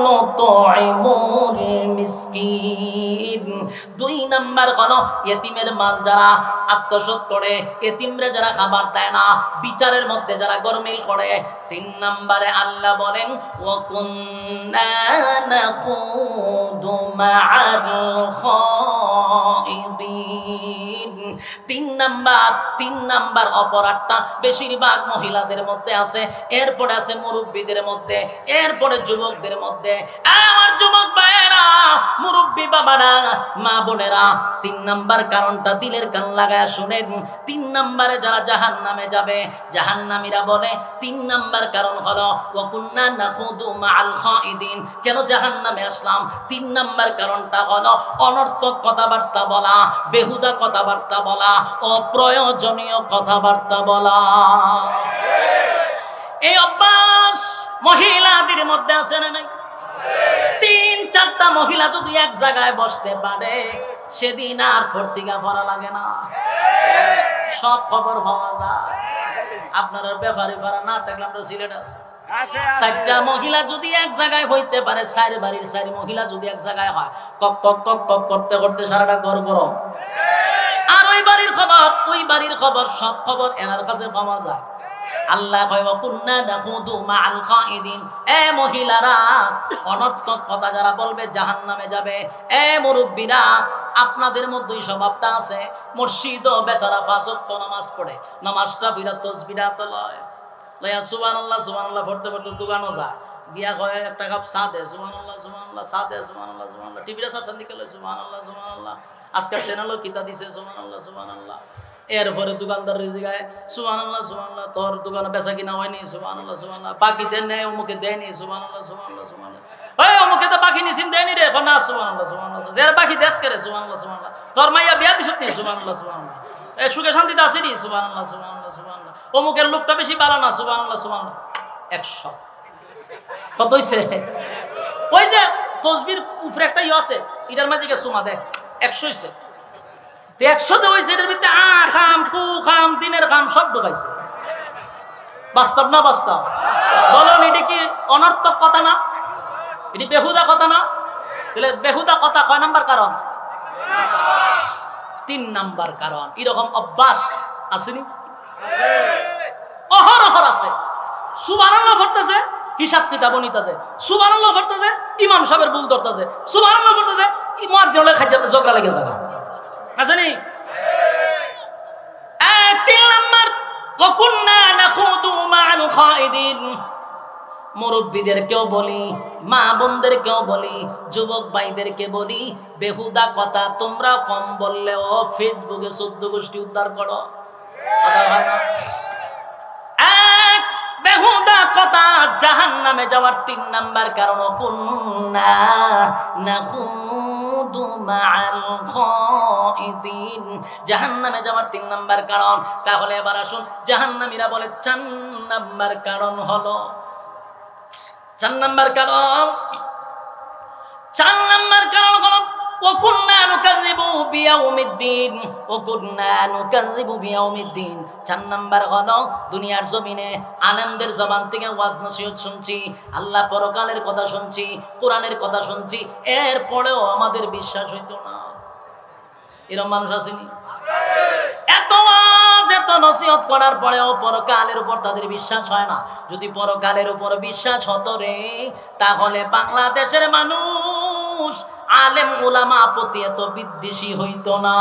নুতুইমুল মিসকিন। 2 নাম্বার হলো ইতিমের মাল যারা আত্মসাৎ করে, ইতিমরে যারা খাবার দেয় না, বিচারের মধ্যে যারা গরমিল করে। 3 নম্বরে আল্লাহ বলেন ওয়া কুন্না নাখুদু মা'আল খাইদিন। 3 নাম্বার অপরাধটা বেশিরভাগ মহিলাদের মধ্যে আছে, এরপরে আছে মুরব্বীদের মধ্যে, এরপরে যুবকদের মধ্যে। আমার যুবক ভাইয়েরা, মুরব্বী বাবারা, মা বোনেরা, 3 নাম্বার কারণটা দিলের কান লাগায় শুনেন। 3 নাম্বারে যারা জাহান্নামে যাবে, জাহান্নামীরা বলে 3 নাম্বার কারণ হলো ওয়া কুন্না নাখুদু মা'আল খাইদিন। কেন জাহান্নামে আসলাম? 3 নাম্বার কারণটা হলো অনর্থক কথাবার্তা বলা, বেহুদা কথাবার্তা বলা, অপ্রয়োজনীয় কথাবার্তা বলা। এই অভ্যাস মহিলাদের মধ্যে আছে না নাই? 3-4টা মহিলা যদি এক জায়গায় বসতে পারে, সেদিন আর ফর্তিকা পড়া লাগে না, সব খবর পাওয়া যায়। আপনারা ব্যাপারে পারা না থাকলে আমরা সিলেট আছে 4টা মহিলা যদি এক জায়গায় হইতে পারে, 4 বাড়ির 4 মহিলা যদি এক জায়গায় হয়, কক কক কক কক করতে করতে সারাটা ঘর গরম। আর ওই বাড়ির খবর, ওই বাড়ির খবর, সব খবর এনার কাছে পাওয়া যায়। আল্লাহ কয় ওয়া কুন্না নাখুদু মা'আল খাইদিন। এ মহিলারা, অনর্থক কথা যারা বলবে জাহান্নামে যাবে। এ মুরব্বীরা, আপনাদের মধ্যেই স্বভাবটা আছে। মসজিদও বেচারা 5 ওয়াক্ত নামাজ পড়ে, নামাজটা বিরাট তাসবিহাত লয়, লয়া সুবহানাল্লাহ সুবহানাল্লাহ পড়তে পড়তে দোকানও যায়, গিয়া কয় একটা কাপ চা দে, সুবহানাল্লাহ সুবহানাল্লাহ, চা দে, সুবহানাল্লাহ সুবহানাল্লাহ, টিভিটা সারসান দিকে লয়, সুবহানাল্লাহ সুবহানাল্লাহ, আজকাল চ্যানেলও কিতা দিছে, সুবহানাল্লাহ সুবহানাল্লাহ। এরপরে দোকানদার রিজিগায় সুবহানাল্লাহ সুবহানাল্লাহ, তোর দোকানে বেচা কিনা হয়নি, সুবহানাল্লাহ সুবহানাল্লাহ, বাকি দেন নেই, অমুকে দেয়নি, সুবহানাল্লাহ সুবহানাল্লাহ সুবহানাল্লাহ, ওই অমুকে তো বাকি নিছিন দেয়নি রে, না সুবহানাল্লাহ সুবহানাল্লাহ, এর বাকি দেশ করে, সুবহানাল্লাহ সুবহানাল্লাহ, তোর মাইয়া বিয়া দিছত নি, সুবহানাল্লাহ সুবহানাল্লাহ, এ সুখে শান্তিতে আসিনি, সুবহানাল্লাহ সুবহানাল্লাহ সুবহানাল্লাহ, অমুকের লোকটা বেশি ভালো না, সুবহানাল্লাহ সুবহানাল্লাহ। 100 কত হইছে? ওই যে তসবির উপরে একটা ইয়ে আছে, এটার মাঝে সুমা দেখ 100 হইছে। 100 হয়েছে, এটার ভিতরে খাম কু খাম দিনের খাম সব ঢুকাইছে। বাস্তব না বাস্তব? বলুন, এটি কি অনর্থক কথা না? এটি বেহুদা কথা না? তাহলে বেহুদা কথা কয় নাম্বার কারণ? 3 নাম্বার কারণ। এরকম অভ্যাস আসেনি? অহরহর আছে। সুবহানাল্লাহ পড়তেছে, হিসাব কিতাব নিতেছে, সুবহানাল্লাহ পড়তেছে, ইমাম সাহেবের ভুল ধরতেছে, সুবহানাল্লাহ পড়তেছে, মুয়াজ্জিনের খাদ্য ঝগড়া লেগে যায়। আসেনি? 3 নাম্বার ওয়া কুন্না নাখুদু মা'আল খাইদিন। মুরব্বীদেরকেও বলি, মা বোনদেরকেও বলি, যুবক ভাইদেরকে বলি, বেহুদা কথা তোমরা কম বললেও ফেসবুকে 14 গোষ্ঠী উদ্ধার করো। কথা হয় না? বেহুদা কথা জাহান্নামে যাওয়ার 3 নাম্বার কারণ। কুন্না নাখুদু মা'আল খাইদিন, জাহান্নামে যাওয়ার 3 নাম্বার কারণ। তাহলে এবার আসুন, জাহান্নামীরা বলে 4 নাম্বার কারণ হলো, 4 নাম্বার কারণ, 4 নাম্বার কারণ হলো ওয়া কুন্না নুকাযযিবু বিয়াউমিদ্দিন, ওয়া কুন্না নুকাযযিবু বিয়াউমিদ্দিন। 4 নাম্বার হলো দুনিয়ার জমিনে আলেমদের জবান থেকে ওয়াজ নসিহত শুনছি, আল্লাহ পরকালের কথা শুনছি, কোরআনের কথা শুনছি, এরপরেও আমাদের বিশ্বাস হইতো না। এরকম মানুষ আসেনি? এত ওয়াজ এত নসিহত করার পরেও পরকালের উপর তাদের বিশ্বাস হয় না। যদি পরকালের উপর বিশ্বাস হতো রে, তাহলে বাংলাদেশের মানুষ আলেম উলামা প্রতি এত বিদ্বেষী হইতো না।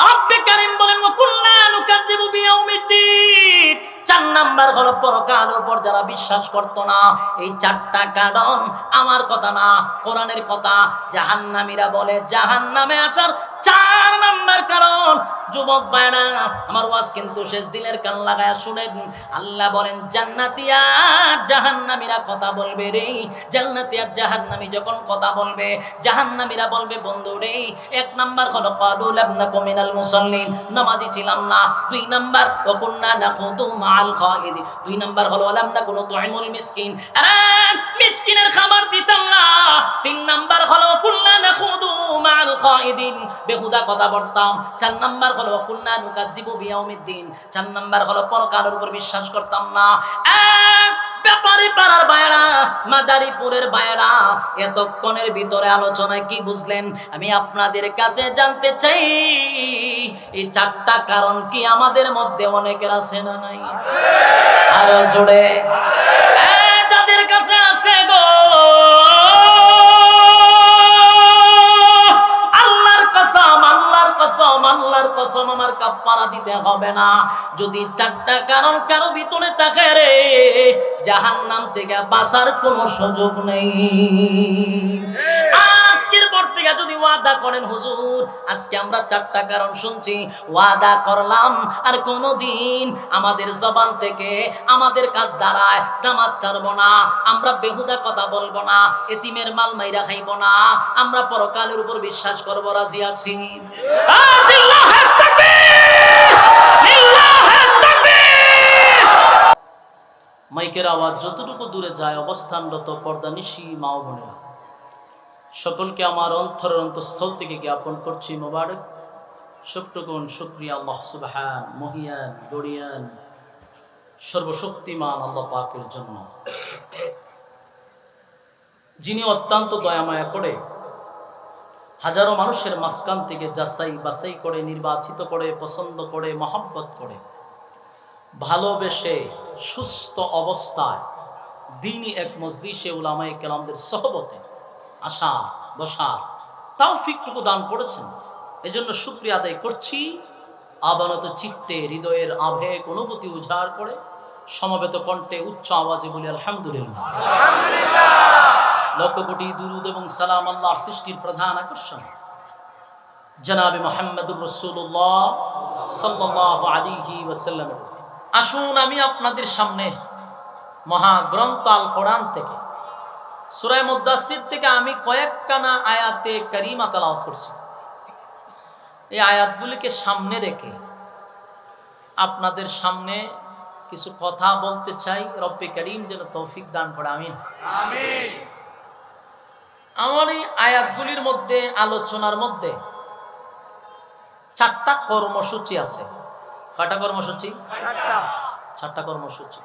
রব্বে কারীম বলেন ওয়া কুন্না নুকাযযিবু বিয়াউমিদ্দিন। 4 নাম্বার হলো পরকালের উপর যারা বিশ্বাস করতো না। এই 4টা কারণ আমার কথা না, কোরআনের কথা। জাহান্নামীরা বলে জাহান্নামে আসার 4 নাম্বার কারণ। যুবক ভাইরা, আমার ওয়াজ কিন্তু শেষ, দিলের কান লাগায়া শুনেন। আল্লাহ বলেন জান্নাতি আর জাহান্নামীরা কথা বলবে রে। জান্নাতি আর জাহান্নামী যখন কথা বলবে, জাহান্নামীরা বলবে বন্ধু রে, 1 নাম্বার হলো ক্বালু লাম নাকু মিনাল মুসাল্লিন, নামাজি ছিলাম না। 2 নাম্বার ওয়া কুন্না নাখুদু মা'আল খাইদিন। 2 নাম্বার হলো লাম নাকু নুতুইমুল মিসকিন, আরে মিসকিনের খাবার দিতাম না। 3 নাম্বার হলো কুন্না নাখুদু মা'আল খাইদিন, বেহুদা কথা বলতাম। 4 নাম্বার হলো কুন্না নুকাযযিবু বিয়াউমিদ্দিন, 4 নাম্বার হলো পরকালের উপর বিশ্বাস করতাম না। ব্যাপারী পাড়ার ভাইরা, মাদারীপুরের ভাইরা, এতক্ষণের ভিতরে আলোচনায় কি বুঝলেন আমি আপনাদের কাছে জানতে চাই, এই 4টা কারণ কি আমাদের মধ্যে অনেকের আছে না নাই? আরো জোরে যাদের কাছে আছে গো, আল্লাহর কসম, আল্লাহর কসম, আল্লাহর কসম, আমার কাফারা দিতে হবে না। যদি 4টা কারণ কারো ভিতরে থাকে রে, জাহান্নাম থেকে বাঁচার কোনো সুযোগ নেই। আজকের পর থেকে যদি ওয়াদা করেন হুজুর আজকে আমরা 4টা কারণ শুনছি, ওয়াদা করলাম আর কোনোদিন আমাদের জবান থেকে আমাদের কাজ দ্বারায় দামাত ছাড়বো না, আমরা বেহুদা কথা বলবো না, এতিমের মাল মাইরা খাইবো না, আমরা পরকালের উপর বিশ্বাস করবো, রাজি আছি? লিল্লাহে তাকবীর, লিল্লাহে তাকবীর। মাইকের আওয়াজ যতটুকু দূরে যায় অবস্থানরত পর্দানিশী মা ও বোনেরা, সকলকে আমার অন্তরের অন্তঃস্থল থেকে জ্ঞাপন করছি মোবারক সবটুকুন শুকরিয়া আল্লাহ সুবহান, মহিয়ান, গরিয়ান, সর্বশক্তিমান আল্লাহ পাকের জন্য, যিনি অত্যন্ত দয়ামায়া করে হাজারো মানুষের মাঝখান থেকে যাচাই বাছাই করে, নির্বাচিত করে, পছন্দ করে, মহব্বত করে, ভালোবেসে সুস্থ অবস্থায় দ্বীনি এক মজলিসে উলামায়ে কেরামদের সহবতে আশা বসা তৌফিকটুকু দান করেছেন। এজন্য শুকরিয়া আদায় করছি। আবানত চিত্তে হৃদয়ের আবেগ অনুভূতি উজাড় করে সমবেত কণ্ঠে উচ্চ আওয়াজে বলি আলহামদুলিল্লাহ। লক্ষ কোটি দুরুদ এবং সালাম আল্লাহর সৃষ্টির প্রধান আকর্ষণ জনাবে মুহাম্মদুর রাসূলুল্লাহ সাল্লাল্লাহু আলাইহি ওয়াসাল্লাম। আসুন আমি আপনাদের সামনে মহাগ্রন্থ আল কোরআন থেকে সূরা মুদ্দাসসির থেকে আমি কয়েকখানা আয়াতে কারিমা তেলাওয়াত করছি। এই আয়াতগুলিকে সামনে রেখে আপনাদের সামনে কিছু কথা বলতে চাই। রব্বে কারীম যেন তৌফিক দান করে, আমিন আমিন। আমার এই আয়াতগুলির মধ্যে, আলোচনার মধ্যে 4টা কর্মসূচি আছে। কয়টা কর্মসূচি? 4টা কর্মসূচি।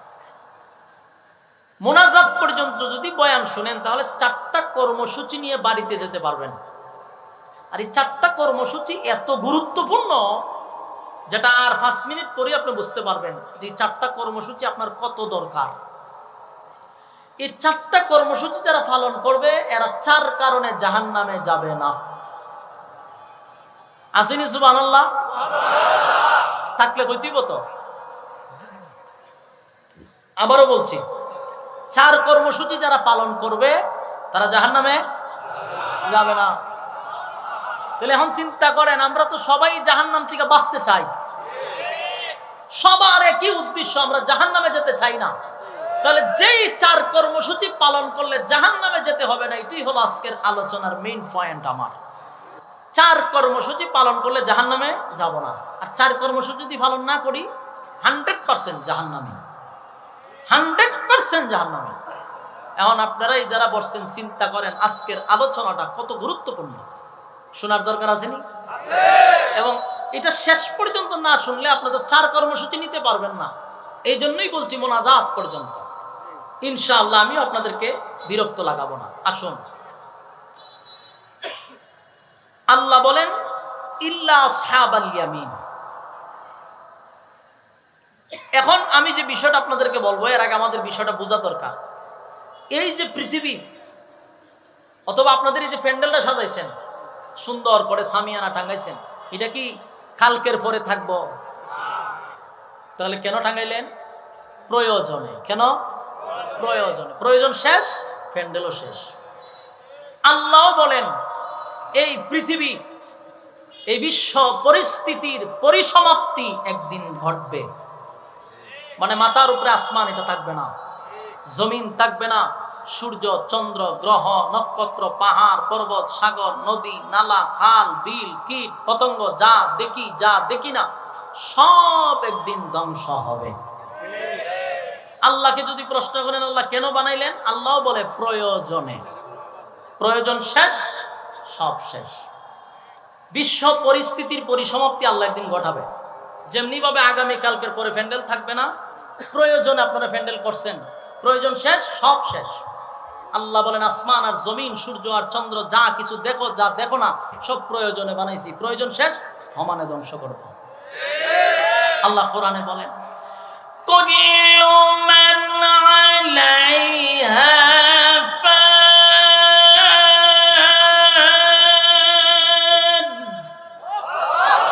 মোনাজাত পর্যন্ত যদি বয়ান শুনেন তাহলে 4টা কর্মসূচি নিয়ে বাড়িতে যেতে পারবেন। আর এই 4টা কর্মসূচি এত গুরুত্বপূর্ণ যেটা আর 5 মিনিট পরে আপনি বুঝতে পারবেন যে 4টা কর্মসূচি আপনার কত দরকার। এই 4টা কর্মসূচি যারা পালন করবে এরা 4 কারণে জাহান্নামে যাবে না। আসেনি সুবহানাল্লাহ? থাকলে কইতিব তো। আবারও বলছি, 4 কর্মসূচি যারা পালন করবে তারা জাহান্নামে যাবে না। তাহলে এখন চিন্তা করেন, আমরা তো সবাই জাহান্নাম থেকে বাঁচতে চাই, সবার একই উদ্দেশ্য, আমরা জাহান্নামে যেতে চাই না। তাহলে যেই 4 কর্মসূচি পালন করলে জাহান্নামে যেতে হবে না, এটাই হলো আজকের আলোচনার মেইন পয়েন্ট। আমার 4 কর্মসূচি পালন করলে জাহান্নামে যাব না। আর 4 কর্মসূচি যদি পালন না করি 100% জাহান্নামে, 100% জাহান্নামে। এখন আপনারাই যারা বসছেন চিন্তা করেন আজকের আলোচনাটা কত গুরুত্বপূর্ণ, শোনার দরকার আসেনি? এবং এটা শেষ পর্যন্ত না শুনলে আপনারা তো 4 কর্মসূচি নিতে পারবেন না। এই জন্যই বলছি মোনাজাত পর্যন্ত। ইনশাআল্লাহ আমি আপনাদেরকে বিরক্ত লাগাবো না। আসুন, আল্লাহ বলেন ইল্লা আসহাবাল ইয়ামিন। এখন আমি যে বিষয়টা আপনাদেরকে বলবো এর আগে আমাদের বিষয়টা বোঝা দরকার। এই যে পৃথিবী অথবা আপনাদের এই যে প্যান্ডেলটা সাজাইছেন, সুন্দর করে সামিয়ানা টাঙ্গাইছেন, এটা কি কালকের পরে থাকবো? তাহলে কেন টাঙ্গাইলেন? প্রয়োজনে। কেন? প্রয়োজনে। প্রয়োজন শেষ, প্যান্ডেলও শেষ। আল্লাহ বলেন এই পৃথিবী, এই বিশ্ব পরিস্থিতির পরিসমাপ্তি একদিন ঘটবে। মানে মাথার উপরে আসমান এটা থাকবে না, জমিন থাকবে না, সূর্য, চন্দ্র, গ্রহ, নক্ষত্র, পাহাড়, পর্বত, সাগর, নদী, নালা, খাল, বিল, কীট, পতঙ্গ, যা দেখি যা দেখি না সব একদিন ধ্বংস হবে। আল্লাহকে যদি প্রশ্ন করেন আল্লাহ কেন বানাইলেন, আল্লাহ বলে প্রয়োজনে। প্রয়োজন শেষ, সব শেষ। বিশ্ব পরিস্থিতির পরিসমাপ্তি আল্লাহ একদিন ঘটাবে। যেমনি ভাবে আগামী কালকের পরে প্যান্ডেল থাকবে না, প্রয়োজনে আপনারা প্যান্ডেল করছেন, প্রয়োজন শেষ, সব শেষ। আল্লাহ বলেন আসমান আর জমিন, সূর্য আর চন্দ্র, যা কিছু দেখো যা দেখো না সব প্রয়োজনে বানাইছি, প্রয়োজন শেষ সমানে ধ্বংস করব। আল্লাহ কোরআনে বলেন কুল্লু মান আলাইহা ফান,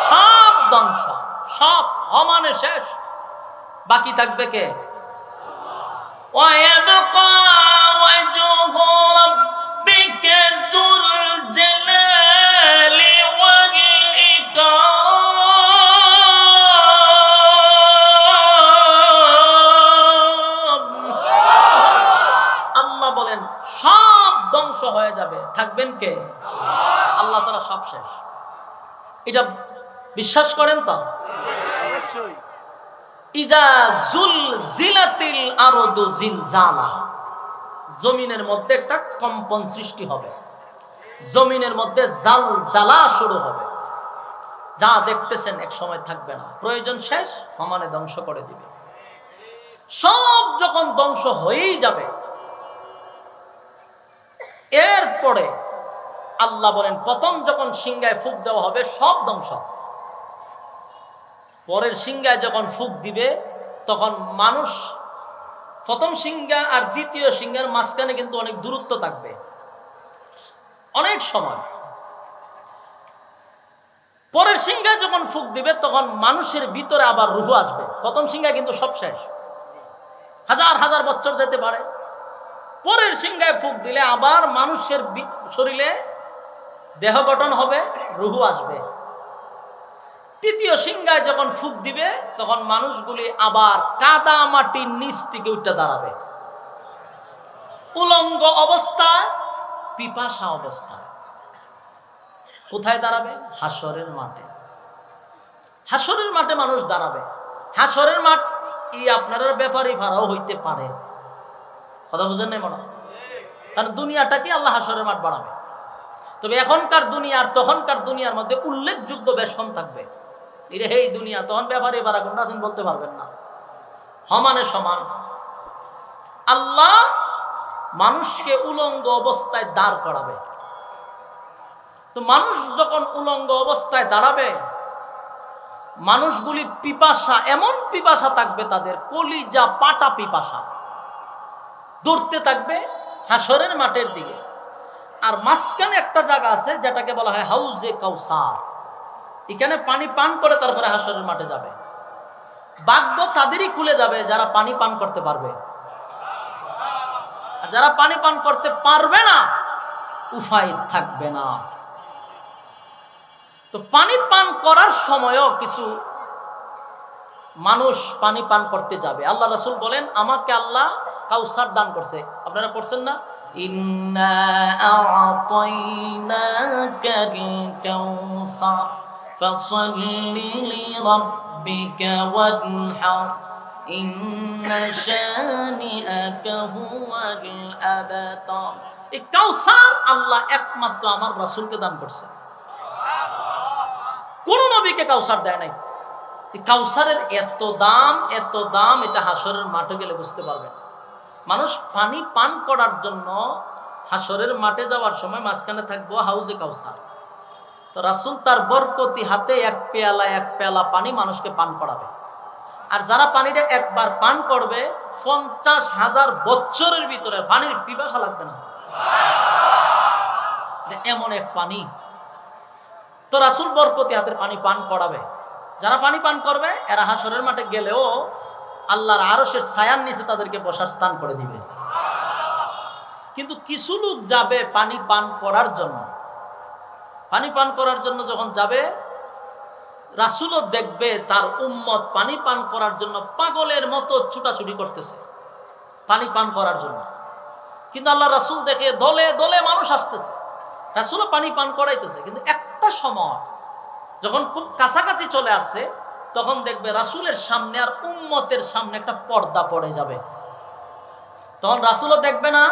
সব ধ্বংস, সব সমানে শেষ, বাকি থাকবে কে? ويبقى وجه ربك ذو الجلال والإكرام। আল্লাহ বলেন সব ধ্বংস হয়ে যাবে, থাকবেন কে? আল্লাহ ছাড়া সব শেষ। এটা বিশ্বাস করেন তো? অবশ্যই। ইদা জুলজিলাতিল আরদু জিলজালা, জমিনের মধ্যে একটা কম্পন সৃষ্টি হবে, জমিনের মধ্যে জালজালা শুরু হবে, যা দেখতেছেন এক সময় থাকবে না, প্রয়োজন শেষ সমানে ধ্বংস করে দিবে। সব যখন ধ্বংস হয়েই যাবে, এরপরে আল্লাহ বলেন প্রথম যখন সিংহায় ফুঁক দেওয়া হবে সব ধ্বংস, পরের সিংহায় যখন ফুঁক দিবে তখন মানুষ, প্রথম সিংহা আর দ্বিতীয় সিংহার মাঝখানে কিন্তু অনেক দূরত্ব থাকবে, অনেক সময়। পরের সিংহায় যখন ফুঁক দিবে তখন মানুষের ভিতরে আবার রূহ আসবে। প্রথম সিংহায় কিন্তু সব শেষ, হাজার হাজার বছর যেতে পারে। পরের সিংহায় ফুঁক দিলে আবার মানুষের শরীরে দেহ গঠন হবে, রূহ আসবে। তৃতীয় সিংহায় যখন ফুঁক দিবে তখন মানুষগুলি আবার কাদা মাটির নিচ থেকে উঠে দাঁড়াবে, উলঙ্গ অবস্থায়, পিপাসা অবস্থায়। কোথায় দাঁড়াবে? হাসরের মাঠে। হাসরের মাঠে মানুষ দাঁড়াবে। হাসরের মাঠ আপনার ব্যাপারী ভাড়াও হইতে পারে, কথা বুঝেন নাই মনে? কারণ দুনিয়াটাকে আল্লাহ হাসরের মাঠ বাড়াবে। তবে এখনকার দুনিয়া আর তখনকার দুনিয়ার মধ্যে উল্লেখযোগ্য বেশন থাকবে। এই দুনিয়া তখন ব্যাপারে ভাড়া কোনটা আছেন বলতে পারবেন না, সমানে সমান। আল্লাহ মানুষকে উলঙ্গ অবস্থায় দাঁড় করাবে। তো মানুষ যখন উলঙ্গ অবস্থায় দাঁড়াবে, মানুষগুলি পিপাসা, এমন পিপাসা থাকবে তাদের, কলিজা পাটা পিপাসা, দৌড়তে থাকবে হাসরের মাঠের দিকে। আর মাঝখানে একটা জায়গা আছে যেটাকে বলা হয় হাউজে কাউসার, এখানে পানি পান করে তারপরে হাসরের মাঠে যাবে। ভাগ্য তাদেরই খুলে যাবে যারা পানি পান করতে পারবে, আর যারা পানি পান করতে পারবে না উপায় থাকবে না। তো পানি পান করার সময়ও কিছু মানুষ পানি পান করতে যাবে। আল্লাহ রাসূল বলেন আমাকে আল্লাহ কাউসার দান করছে, আপনারা পড়ছেন না? ইন্না আ'তাইনাকাল কাউসার ফাসাল্লি লিরাব্বিকা ওয়ানহার ইন্না শানিআকা হুয়াল আবতার। এই কাউসার আল্লাহ একমাত্র আমার রাসূলকে দান করছে, কোন নবীকে কাউসার দেয় নাই। এই কাউসারের এত দাম, এত দাম, এটা হাসরের মাঠে গেলে বুঝতে পারবেন। মানুষ পানি পান করার জন্য হাসরের মাঠে যাওয়ার সময় মাঝখানে থাকবো হাউজে কাউসার। তো রাসূল তার বরকতি হাতে এক পেয়ালা পানি মানুষকে পান করাবে। আর যারা পানিটা একবার পান করবে 50,000 বছরের ভিতরে পানির পিপাসা লাগবে না, এমন এক পানি। তো রাসূল বরকতি হাতের পানি পান করাবে। যারা পানি পান করবে এরা হাসরের মাঠে গেলেও আল্লাহর আরশের ছায়ার নিচে তাদেরকে বসার স্থান করে দিবে। কিন্তু কিছু লোক যাবে পানি পান করার জন্য, পানি পান করার জন্য যখন যাবে রাসূলও দেখবে তার উম্মত পানি পান করার জন্য পাগলের মতো ছুটাছুটি করতেছে পানি পান করার জন্য। কিন্তু আল্লাহ রাসূল দেখে দলে দলে মানুষ আসতেছে, রাসূলও পানি পান করাইতেছে। কিন্তু একটা সময় যখন খুব কাছাকাছি চলে আসছে তখন দেখবে রাসূলের সামনে আর উম্মতের সামনে একটা পর্দা পড়ে যাবে। তখন রাসূলও দেখবে না,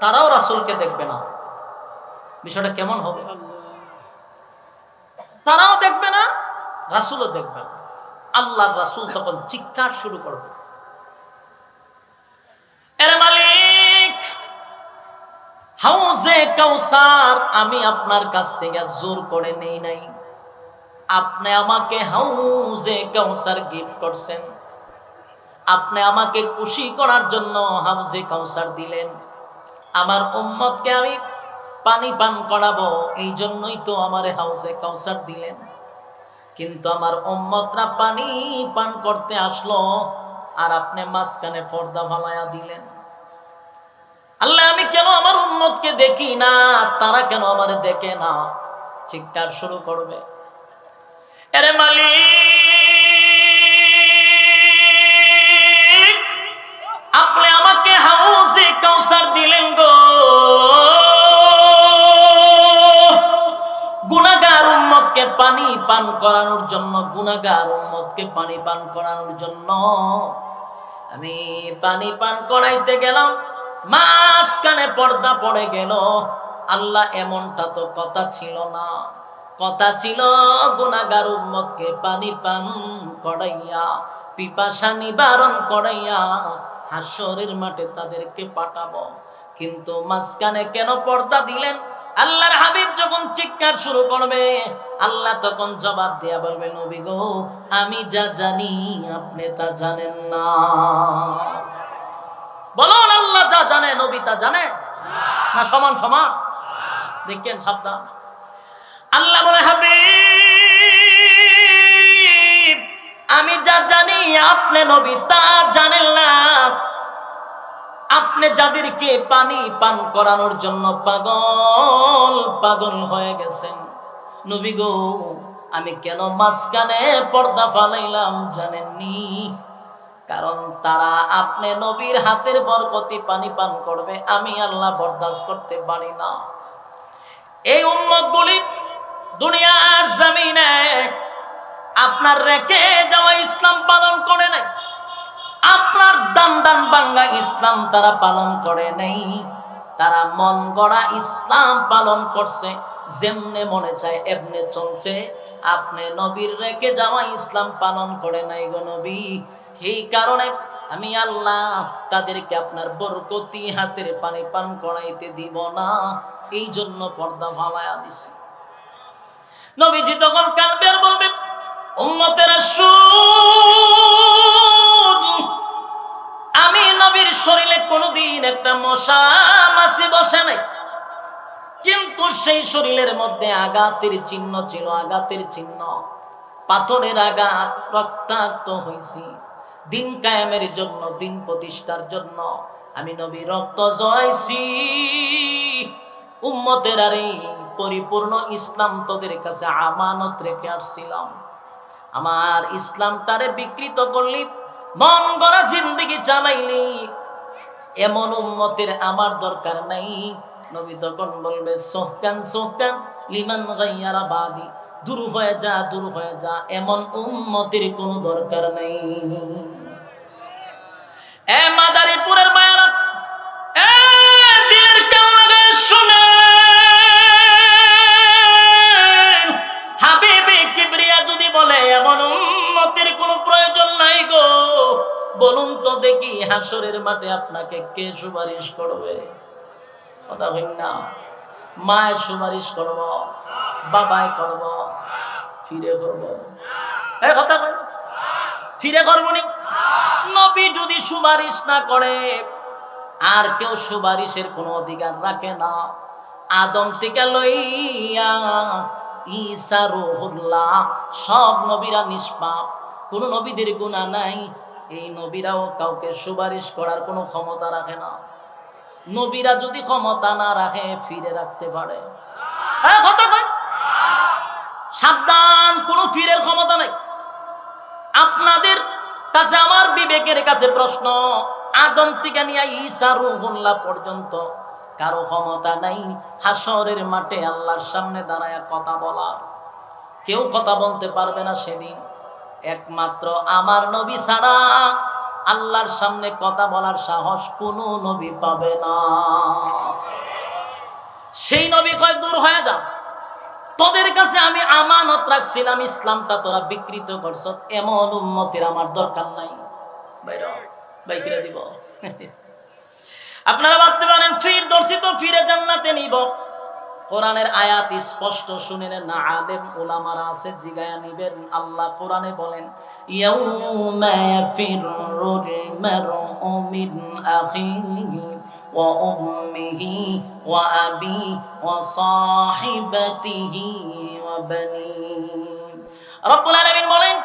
তারাও রাসূলকে দেখবে না। বিষয়টা কেমন হবে? তারাও দেখবে না, রাসূলও দেখবে না। আল্লাহর রাসূল তখন চিৎকার শুরু করবে, এরে হাউজে কাউসার আমি আপনার কাছ থেকে জোর করে নেই নাই, আপনি আমাকে হাউজে কাউসার গিফট করছেন, আপনি আমাকে খুশি করার জন্য হাউজে কাউসার দিলেন। আমার উম্মতকে আমি পানি পান করাবো, এই জন্যই তো আমার হাউজে কাউসার দিলেন। কিন্তু আমার উম্মতরা পানি পান করতে আসলো, আর আপনি মাঝখানে পর্দা ফালায়া দিলেন। আল্লাহ, আমি কেন আমার উম্মতকে দেখি না, তারা কেন আমারে দেখে না? চিৎকার শুরু করবে, আরে মালিক, আপনি আমাকে হাউজে কাউসার দিলেন গো, গুনাহগার উম্মতকে পানি পান করানোর জন্য, গুনাহগার উম্মতকে পানি পান করানোর জন্য আমি পানি পান করাইতে গেলাম, মাঝখানে পর্দা পড়ে গেল। আল্লাহ, এমনটা তো কথা ছিল না, কথা ছিল গুনাহগার উম্মতকে পানি পান করাইয়া, পিপাসা নিবারণ করাইয়া হাসরের মাঠে তাদেরকে পাঠাবো। কিন্তু মাঝখানে কেন পর্দা দিলেন? আল্লাহর হাবিব যখন চিৎকার শুরু করবে, আল্লাহ তখন জবাব দিয়া বলবে, নবী গো, আমি যা জানি আপনি তা জানেন না। বলুন, আল্লাহ যা জানে নবী তা জানে না? সমান সমান? দেখেন, সাবধান। আল্লাহ বলে, হাবিব, আমি যা জানি আপনি নবী তা জানেন না। আপনি যাদেরকে পানি পান করানোর জন্য পাগল পাগল হয়ে গেছেন, নবী গো, আমি কেন মাঝখানে পর্দা ফালাইলাম জানেননি? কারণ তারা আপনি নবীর হাতের বরকতি পানি পান করবে, আমি আল্লাহ বরদাস্ত করতে পারি না। এই উম্মতগুলি দুনিয়ার জমিনে আপনার রেখে যাওয়া ইসলাম পালন করে নাই, আপনার দান দান বাঙ্গা ইসলাম তারা পালন করে নাই, তারা মন গড়া ইসলাম পালন করছে, যেমনে মনে চায় এমনে চলছে। আপনি নবীর রেখে যাওয়া ইসলাম পালন করে নাই গো নবী। এই কারণে আমি আল্লাহ তাদেরকে আপনার বরকতি হাতের পানি পান করাইতে দিব না, এই জন্য পর্দা ফালায়া দিছি। নবীজি তখন কাঁদবে আর বলবে, উম্মতেরা শুন, আমি নবীর শরীরে কোনোদিন একটা মশা মাছি বসে নাই, কিন্তু সেই শরীরের মধ্যে আঘাতের চিহ্ন ছিল, আঘাতের চিহ্ন, পাথরের আঘাত, রক্তাক্ত হয়েছি। দিন কায়েমের জন্য, দিন প্রতিষ্ঠার জন্য আমি নবী রক্ত জড়াইছি। উম্মতের আর এই পরিপূর্ণ ইসলাম তোদের কাছে আমানত রেখে আসছিলাম। আমার ইসলামটারে বিকৃত করলি, মন গড়া জিন্দেগি চালাইলি, এমন উম্মতের আমার দরকার নাই। নবী তখন বলবে, সোহকান সোহকান লিমান গাইয়ারা বাদি, দূর হয়ে যা, দূর হয়ে যা, এমন উম্মতের কোনো দরকার নাই। এ মাদারীপুরের মায়েরা, এ দিলের কান লাগায় শুনেন, হাবিবে কিবরিয়া যদি বলে এমন উম্মতের কোনো প্রয়োজন নাই গো, বলুন তো দেখি হাসরের মাঠে আপনাকে কে সুপারিশ করবে? কথা বলেন না। মায়ের সুপারিশ করব, বাবাই করব, ফিরে করব? কথা বলেন, ফিরে করব নি? নবী যদি সুপারিশ না করে, আর কেউ সুপারিশের কোনো অধিকার রাখে না। আদম থেকে লইয়া ঈসা রূহুল্লাহ, সব নবীরা নিষ্পাপ, কোন নবীদের গুনাহ নাই। এই নবীরাও কাউকে সুপারিশ করার কোনো ক্ষমতা রাখে না। নবীরা যদি ক্ষমতা না রাখে, ফিরে রাখতে পারে। সাবধান, কোনো ফিরের ক্ষমতা নাই। আপনাদের কাছে, আমার বিবেকের কাছে প্রশ্ন, আদম থেকে নিয়ে ঈসা রূহুল্লাহ পর্যন্ত কারো ক্ষমতা নাই হাসরের মাঠে আল্লাহর সামনে দাঁড়ায় কথা বলার। কেউ কথা বলতে পারবে না সেদিন, একমাত্র আমার নবী ছাড়া আল্লাহর সামনে কথা বলার সাহস কোনো নবী পাবে না। সেই নবী কয়, দূর হয়ে যা, তোদের কাছে আমি আমানত রাখছিলাম, ইসলামটা তোরা বিকৃত করছ, এমন উম্মতের আমার দরকার নাই। বাইরে বাইরে দিব। আপনারা ভাবতে পারেন ফির ধরছি তো ফিরে জান্নাতে নিব। কোরআনের আয়াত স্পষ্ট শুনেন না, আলেম উলামারা আছে জিগায়া নিবেন। আল্লাহ কোরআনে বলেন ইয়াউমা ইয়াফিরুল মারউ মিন আখিহি ওয়া উম্মিহি ওয়া আবি ওয়া সাহিবাতিহি ওয়া বানি। রব্বুল আলামিন বলেন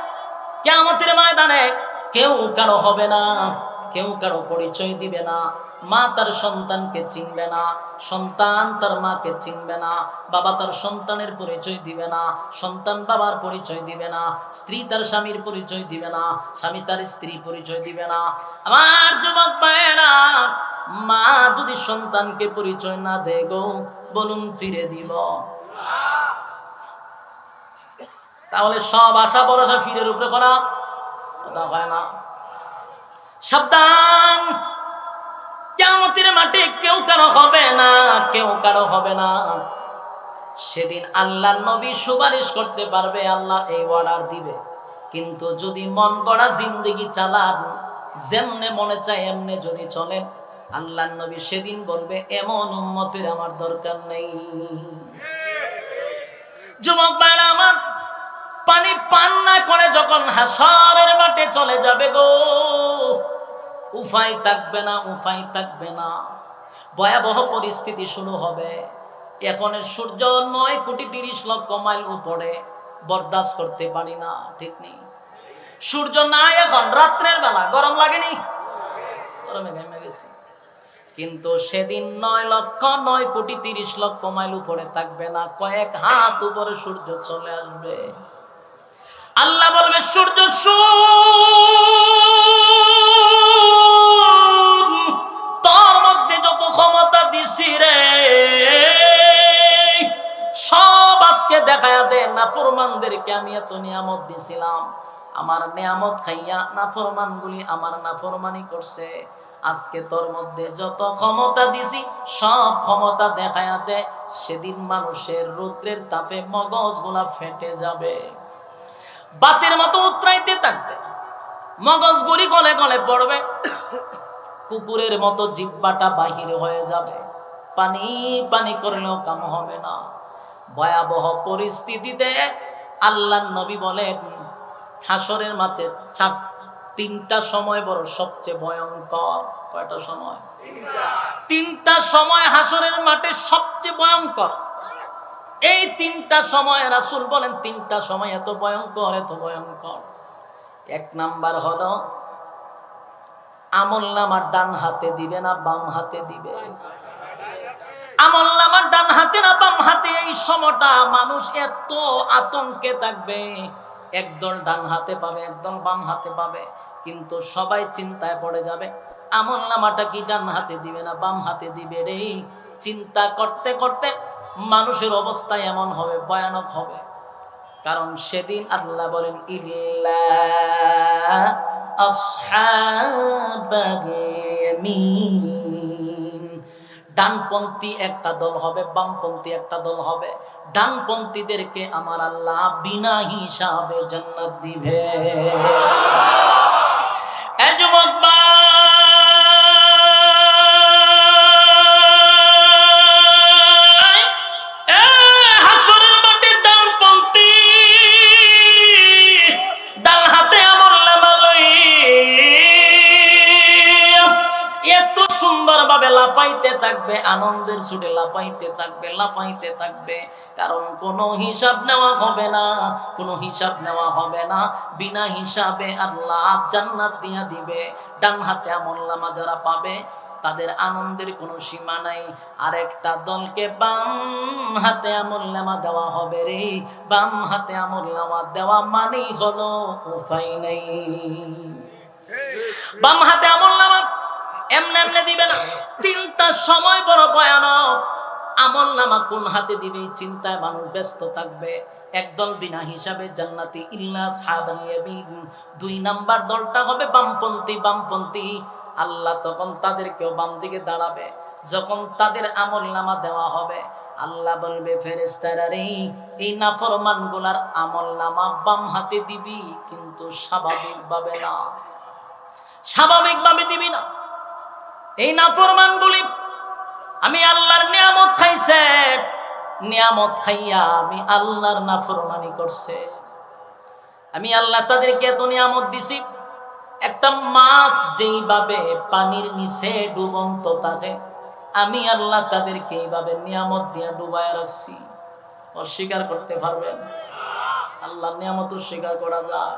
কিয়ামতের ময়দানে কেউ কারো হবে না, কেউ কারো পরিচয় দিবে না। মা তার সন্তানকে চিনবে না, সন্তান তার মাকে চিনবে না, বাবা তার সন্তানের পরিচয় দিবে না, সন্তান বাবার পরিচয় দিবে না, স্ত্রী তার স্বামীর পরিচয় দিবে না, স্বামী তার স্ত্রী পরিচয় দিবে না। আমার যুবক ভাইয়েরা, মা যদি সন্তানকে পরিচয় না দেয় গো, বলুন ফিরে দিব? তাহলে সব আশা ভরসা ফিরের উপরে করা কথা হয় না। সাবধান, কিয়ামতের মাঠে কেউ কারো হবে না, কেউ কারো হবে না। সেদিন আল্লাহর নবী সুপারিশ করতে পারবে, আল্লাহ এই অর্ডার দিবে। কিন্তু যদি মন গড়া জিন্দেগি চালান, যেমনে মনে চায় এমনে যদি চলেন, আল্লাহর নবী সেদিন বলবে এমন উম্মতের আমার দরকার নেই। যুবক ভাইরা আমার, পানি পান না করে যখন হাসরের মাঠে চলে যাবে গো, উপায় থাকবে না, উপায় থাকবে না। ভয়াবহ পরিস্থিতি শুরু হবে। এখন সূর্য 9,30,00,000 মাইল উপরে, বরদাস্ত করতে পারি না, ঠিক নেই? সূর্য নাই এখন, রাত্রের বেলা গরম লাগেনি? গরমে ঘেমে গেছি। কিন্তু সেদিন 9,30,00,000 মাইল উপরে থাকবে না, কয়েক হাত উপরে সূর্য চলে আসবে। আল্লাহ বলবে সূর্য তোর মধ্যে যত ক্ষমতা দিছি রে, সব আজকে দেখায়া দে। নাফরমানদেরকে আমি এত নিয়ামত দিছিলাম, আমার নিয়ামত খাইয়া নাফরমান গুলি আমার নাফরমানি করছে। আজকে তোর মধ্যে যত ক্ষমতা দিছি সব ক্ষমতা দেখায়া দে। সেদিন মানুষের রৌদ্রের তাপে মগজ গুলা ফেটে যাবে, বাতের মতো উতরাইতে থাকবে, মগজ গুলি গলে গলে পড়বে, কুকুরের মতো জিহ্বাটা বাহির হয়ে যাবে, পানি পানি করলেও কাম হবে না। ভয়াবহ পরিস্থিতিতে আল্লাহর নবী বলেন হাসরের মাঝে 3টা সময় বড় সবচেয়ে ভয়ঙ্কর। কয়টা সময়? 3টা সময় হাসরের মাঠে সবচেয়ে ভয়ঙ্কর। এই 3টা সময় রাসূল বলেন 3টা সময় এত ভয়ঙ্কর, এত ভয়ঙ্কর। 1 নাম্বার হলো আমলনামা ডান হাতে দিবে না বাম হাতে দিবে। আমলনামা ডান হাতে না বাম হাতে, এই সময়টা মানুষ এত আতঙ্কে থাকবে। একদল ডান হাতে পাবে, একদল বাম হাতে পাবে, কিন্তু সবাই চিন্তায় পড়ে যাবে আমলনামাটা কি ডান হাতে দিবে না বাম হাতে দিবে রে। চিন্তা করতে করতে মানুষের অবস্থা এমন হবে, ভয়ানক হবে। কারণ সেদিন আল্লাহ বলেন ইল্লা আসহাবাল ইয়ামিন, ডানপন্থী একটা দল হবে, বামপন্থী একটা দল হবে। ডানপন্থীদেরকে আমার আল্লাহ বিনা হিসাবে জান্নাত দিবে। এ যুবক লাফাইতে থাকবে, আনন্দের ছুটে লাফাইতে থাকবে, লাফাইতে থাকবে। কারণ কোনো হিসাব নেওয়া হবে না, কোনো হিসাব নেওয়া হবে না। বিনা হিসাবে আল্লাহ জান্নাত দিয়া দিবে। ডান হাতে আমলনামা যারা পাবে তাদের আনন্দের কোনো সীমা নাই। আরেকটা দলকে বাম হাতে আমলনামা দেওয়া হবে রে। বাম হাতে আমলনামা দেওয়া মানেই হলো উপায় নাই। বাম হাতে আমলনামা এমনে এমনে দিবে না। 3টা সময় বড় ভয়ানক। আমলনামা কোন হাতে দিবে চিন্তায় মানুষ ব্যস্ত থাকবে। একদল বিনা হিসাবে জান্নাতি ইল্লা আসহাবাল ইয়ামিন। 2 নাম্বার দলটা হবে বামপন্থী, বামপন্থী। আল্লাহ তখন তাদেরকেও বাম দিকে দাঁড়াবে। যখন তাদের আমলনামা দেওয়া হবে আল্লাহ বলবে ফেরেশতারা রে, এই নাফরমানগুলার আমলনামা বাম হাতে দিবি, কিন্তু স্বাভাবিকভাবে না, স্বাভাবিকভাবে দিবি না। এই নাফরমানগুলি আমি আল্লাহর নিয়ামত খাইছে, নিয়ামত খাইয়া আমি আল্লাহর নাফরমানি করছে। আমি আল্লাহ তাদেরকে এত নিয়ামত দিছি, একটা মাছ যেইভাবে পানির নিচে ডুবন্ত থাকে, আমি আল্লাহ তাদেরকে এইভাবে নিয়ামত দিয়া ডুবায় রাখছি। অস্বীকার করতে পারবেন? আল্লাহর নিয়ামত অস্বীকার করা যায়?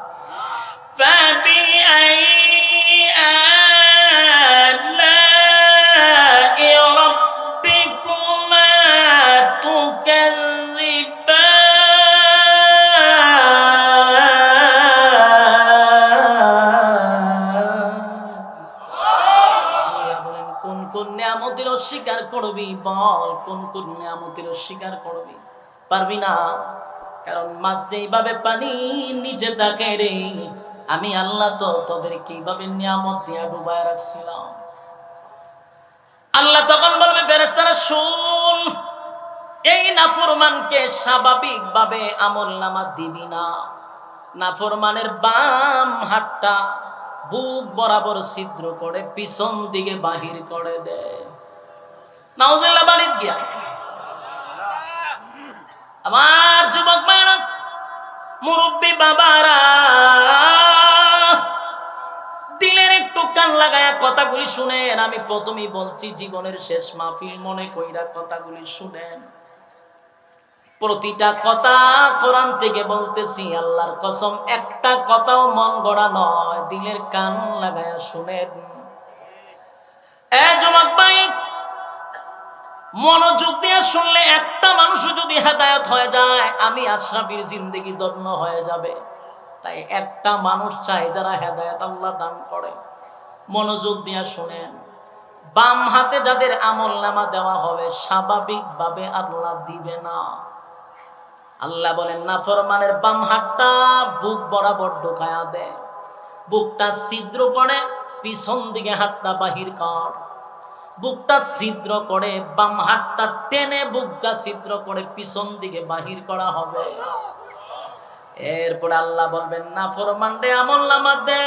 অস্বীকার করবি? বল, কোন কোন নিয়ামতের অস্বীকার করবি? পারবি না, কারণ মাছ যেইভাবে পানি নিচে থাকে রে, আমি আল্লাহ তো তোদেরকে এইভাবে নিয়ামত দিয়া ডুবায় রাখছিলাম। আল্লাহ তখন বলবে, ফেরেশতারা শুন, এই নাফরমানকে স্বাভাবিক ভাবে আমলনামা দিবি না। নাফরমানের বাম হাতটা বুক বরাবর ছিদ্র করে পিছন দিকে বাহির করে দে। নাউজুবিল্লাহ বাড়িতে গিয়া। আমার যুবক ভাইরা, মুরব্বী বাবারা, দিলের একটু কান লাগায়া কথাগুলি শুনেন। আমি প্রথমেই বলছি, জীবনের শেষ মাহফিল মনে কইরা কথাগুলি শুনেন। প্রতিটা কথা কোরআন থেকে বলতেছি, আল্লাহর কসম, একটা কথাও মন গড়া নয়। দিলের কান লাগায়া শুনেন। এ যুবক ভাই, মনোযোগ দিয়ে শুনলে একটা মানুষ যদি হেদায়েত হয়ে যায়, আমি আশরাফির জিন্দেগি ধন্য হয়ে যাবে। তাই একটা মানুষ চাই যারা হেদায়েত আল্লাহ দান করে। মনোযোগ দিয়ে শুনেন। বাম হাতে যাদের আমলনামা দেওয়া হবে, স্বাভাবিকভাবে আল্লাহ দিবে না। আল্লাহ বলেন, নাফরমানের বাম হাতটা বুক বরাবর ঢোকায়া দে, বুকটা ছিদ্র করে পিছন দিকে হাতটা বাহির কর। বুকটা ছিদ্র করে বাম হাতটা টেনে বুকটা ছিদ্র করে পিছন দিকে বাহির করা হবে। এরপর আল্লাহ বলবেন, নাফরমানরে আমলনামা দে।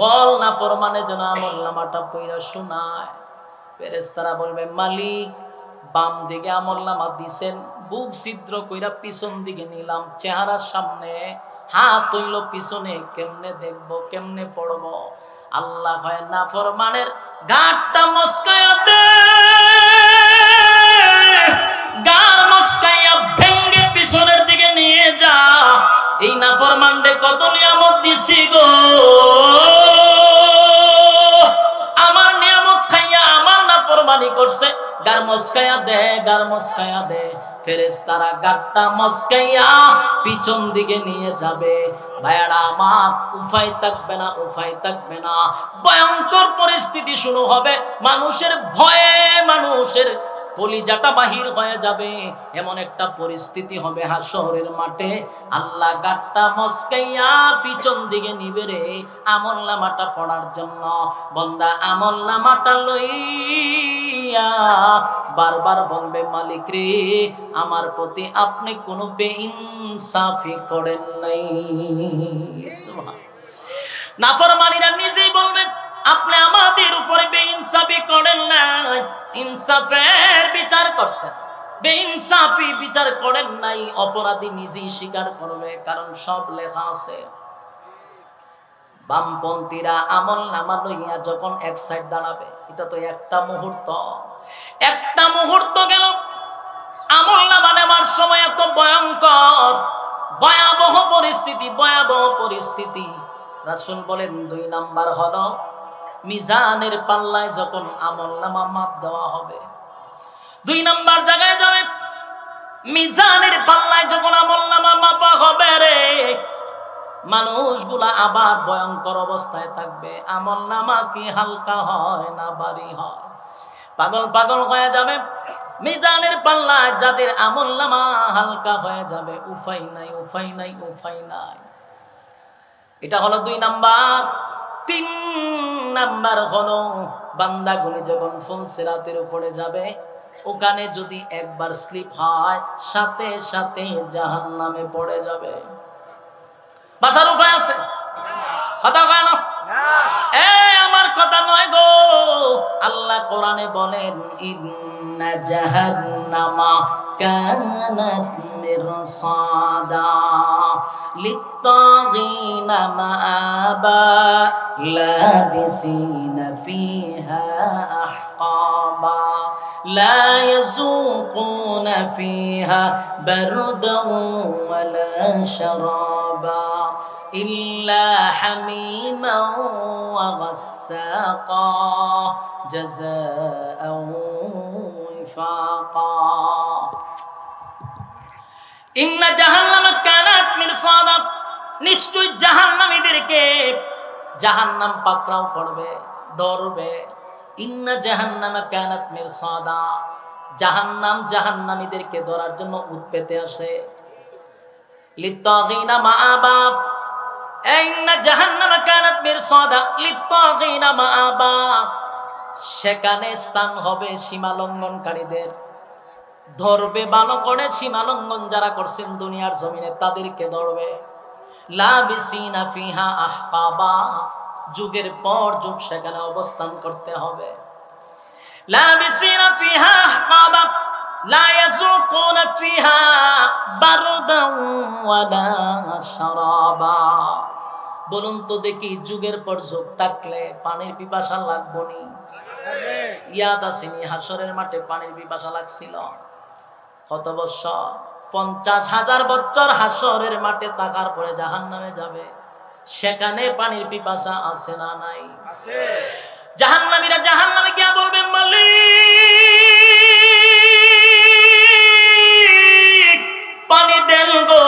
বল, নাফরমানে যেন আমলনামাটা পড়া শোনায়। ফেরেশতারা বলবে, মালিক, বাম দিকে আমলনামা দিছেন, বুক ছিদ্র কইরা পিছন দিকে নিলাম, চেহারার সামনে, হাত হইল পিছনে, কেমনে দেখবো, কেমনে পড়বো? আল্লাহ হয়, নাফরমানের গাঁটটা মস্কায়া দে, গার মস্কাইয়া ভেঙ্গে পিছনের দিকে নিয়ে যা। এই নাফরমানরে কত নিয়ামত দিছি গো, আমার নিয়ামত খাইয়া আমার নাফরমানি করছে, গার মস্কায়া দে, গার মস্কায়া দে। ফেরেশতারা গাঁটটা মস্কাইয়া পিছন দিকে নিয়ে যাবে। ভাইয়ারা আমার, উপায় থাকবে না, উপায় থাকবে না। ভয়ঙ্কর পরিস্থিতি শুরু হবে। মানুষের ভয়ে মানুষের কলিজাটা বাহির হয়ে যাবে। এমন একটা পরিস্থিতি হবে হাশরের মাঠে। আল্লাহ গাঁটটা মস্কাইয়া পিছন দিকে নিবে রে আমলনামাটা পড়ার জন্য। বান্দা আমলনামাটা লইয়া বারবার বলবে, মালিক রে, আমার প্রতি আপনি কোনো বেইনসাফি করেন নাই। নাফরমানীরা নিজেই বলবে, আপনি আমাদের উপরে বেইনসাফি করেন নাই, ইনসাফের বিচার করছেন, বেইনসাফি বিচার করেন নাই। অপরাধী নিজেই স্বীকার করবে, কারণ সব লেখা আছে। বামপন্থীরা আমলনামা লইয়া যখন এক সাইড দাঁড়াবে, এটা তো একটা মুহূর্ত, একটা মুহূর্ত গেল। আমলনামা নেওয়ার সময় এত ভয়ঙ্কর, ভয়াবহ পরিস্থিতি, ভয়াবহ পরিস্থিতি। রাসূল বলেন, 2 নাম্বার হলো মিজানের পাল্লায় যখন আমলনামা মাপ দেওয়া হবে, 2 নাম্বার জায়গায় যাবে। মিজানের পাল্লায় যখন আমলনামা মাপা হবে রে, মানুষগুলা আবার ভয়ঙ্কর অবস্থায় থাকবে। আমলনামা কি হালকা হয় না ভারী হয়? পাগল পাগল হয়ে যাবে। মিজানের পাল্লায় যাদের আমলনামা হালকা হয়ে যাবে, উপায় নাই, উপায় নাই, উপায় নাই। এটা হলো 2 নাম্বার। 3 নাম্বার হলো বান্দাগুলি যখন ফুলসিরাতের উপরে যাবে, ওখানে যদি একবার স্লিপ হয়, সাথে সাথে জাহান্নামে পড়ে যাবে। বাঁচার উপায় আছে? কথা কয় না? আমার কথা নয় গো, বলেন ইন্না জাহান্নামা কানাত মিরসাদা লিত্তাগিনা মাআবা লাবিসিনা ফিহা আহকাবা লা ইয়াযুকুনা ফিহা বারদান ওয়ালা শারাবা إلا حميما وغساقا جزاء وفاقا إن جهنم كانت مرصادا নিশ্চয় জাহান্নামীদেরকে জাহান্নাম পাকড়াও করবে ধরবে ইন্না জাহান্নামা কানাত মিরসাদা জাহান্নাম জাহান্নামীদেরকে ধরার জন্য উৎপেতে আসে লিত্তাগিনা মাআবা ইন্না জাহান্নামা কানাত মিরসাদা লিত্তাগিনা মাআবা সেখানে স্থান হবে সীমা লঙ্ঘনকারীদের ধরবে ভালো করে সীমা লঙ্ঘন যারা করছেন দুনিয়ার জমিনে তাদেরকে ধরবে লাবিসিনা ফিহা আহকাবা যুগের পর যুগ সেখানে অবস্থান করতে হবে লাবিসিনা ফিহা আহকাবা লা ইয়াযুকুনা ফিহা বারদান ওয়ালা শারাবা বলুন তো দেখি যুগের পর যুগ থাকলে পানির পিপাসা লাগবনি ইয়াদ আসেনি হাসরের মাঠে পানির পিপাসা লাগছিল কত বছর 50,000 বছর হাসরের মাঠে থাকার পরে জাহান্নামে যাবে সেখানে পানির পিপাসা আছে না নাই আছে জাহান্নামীরা জাহান্নামে গিয়ে বলবে মালিক পানি দেন গো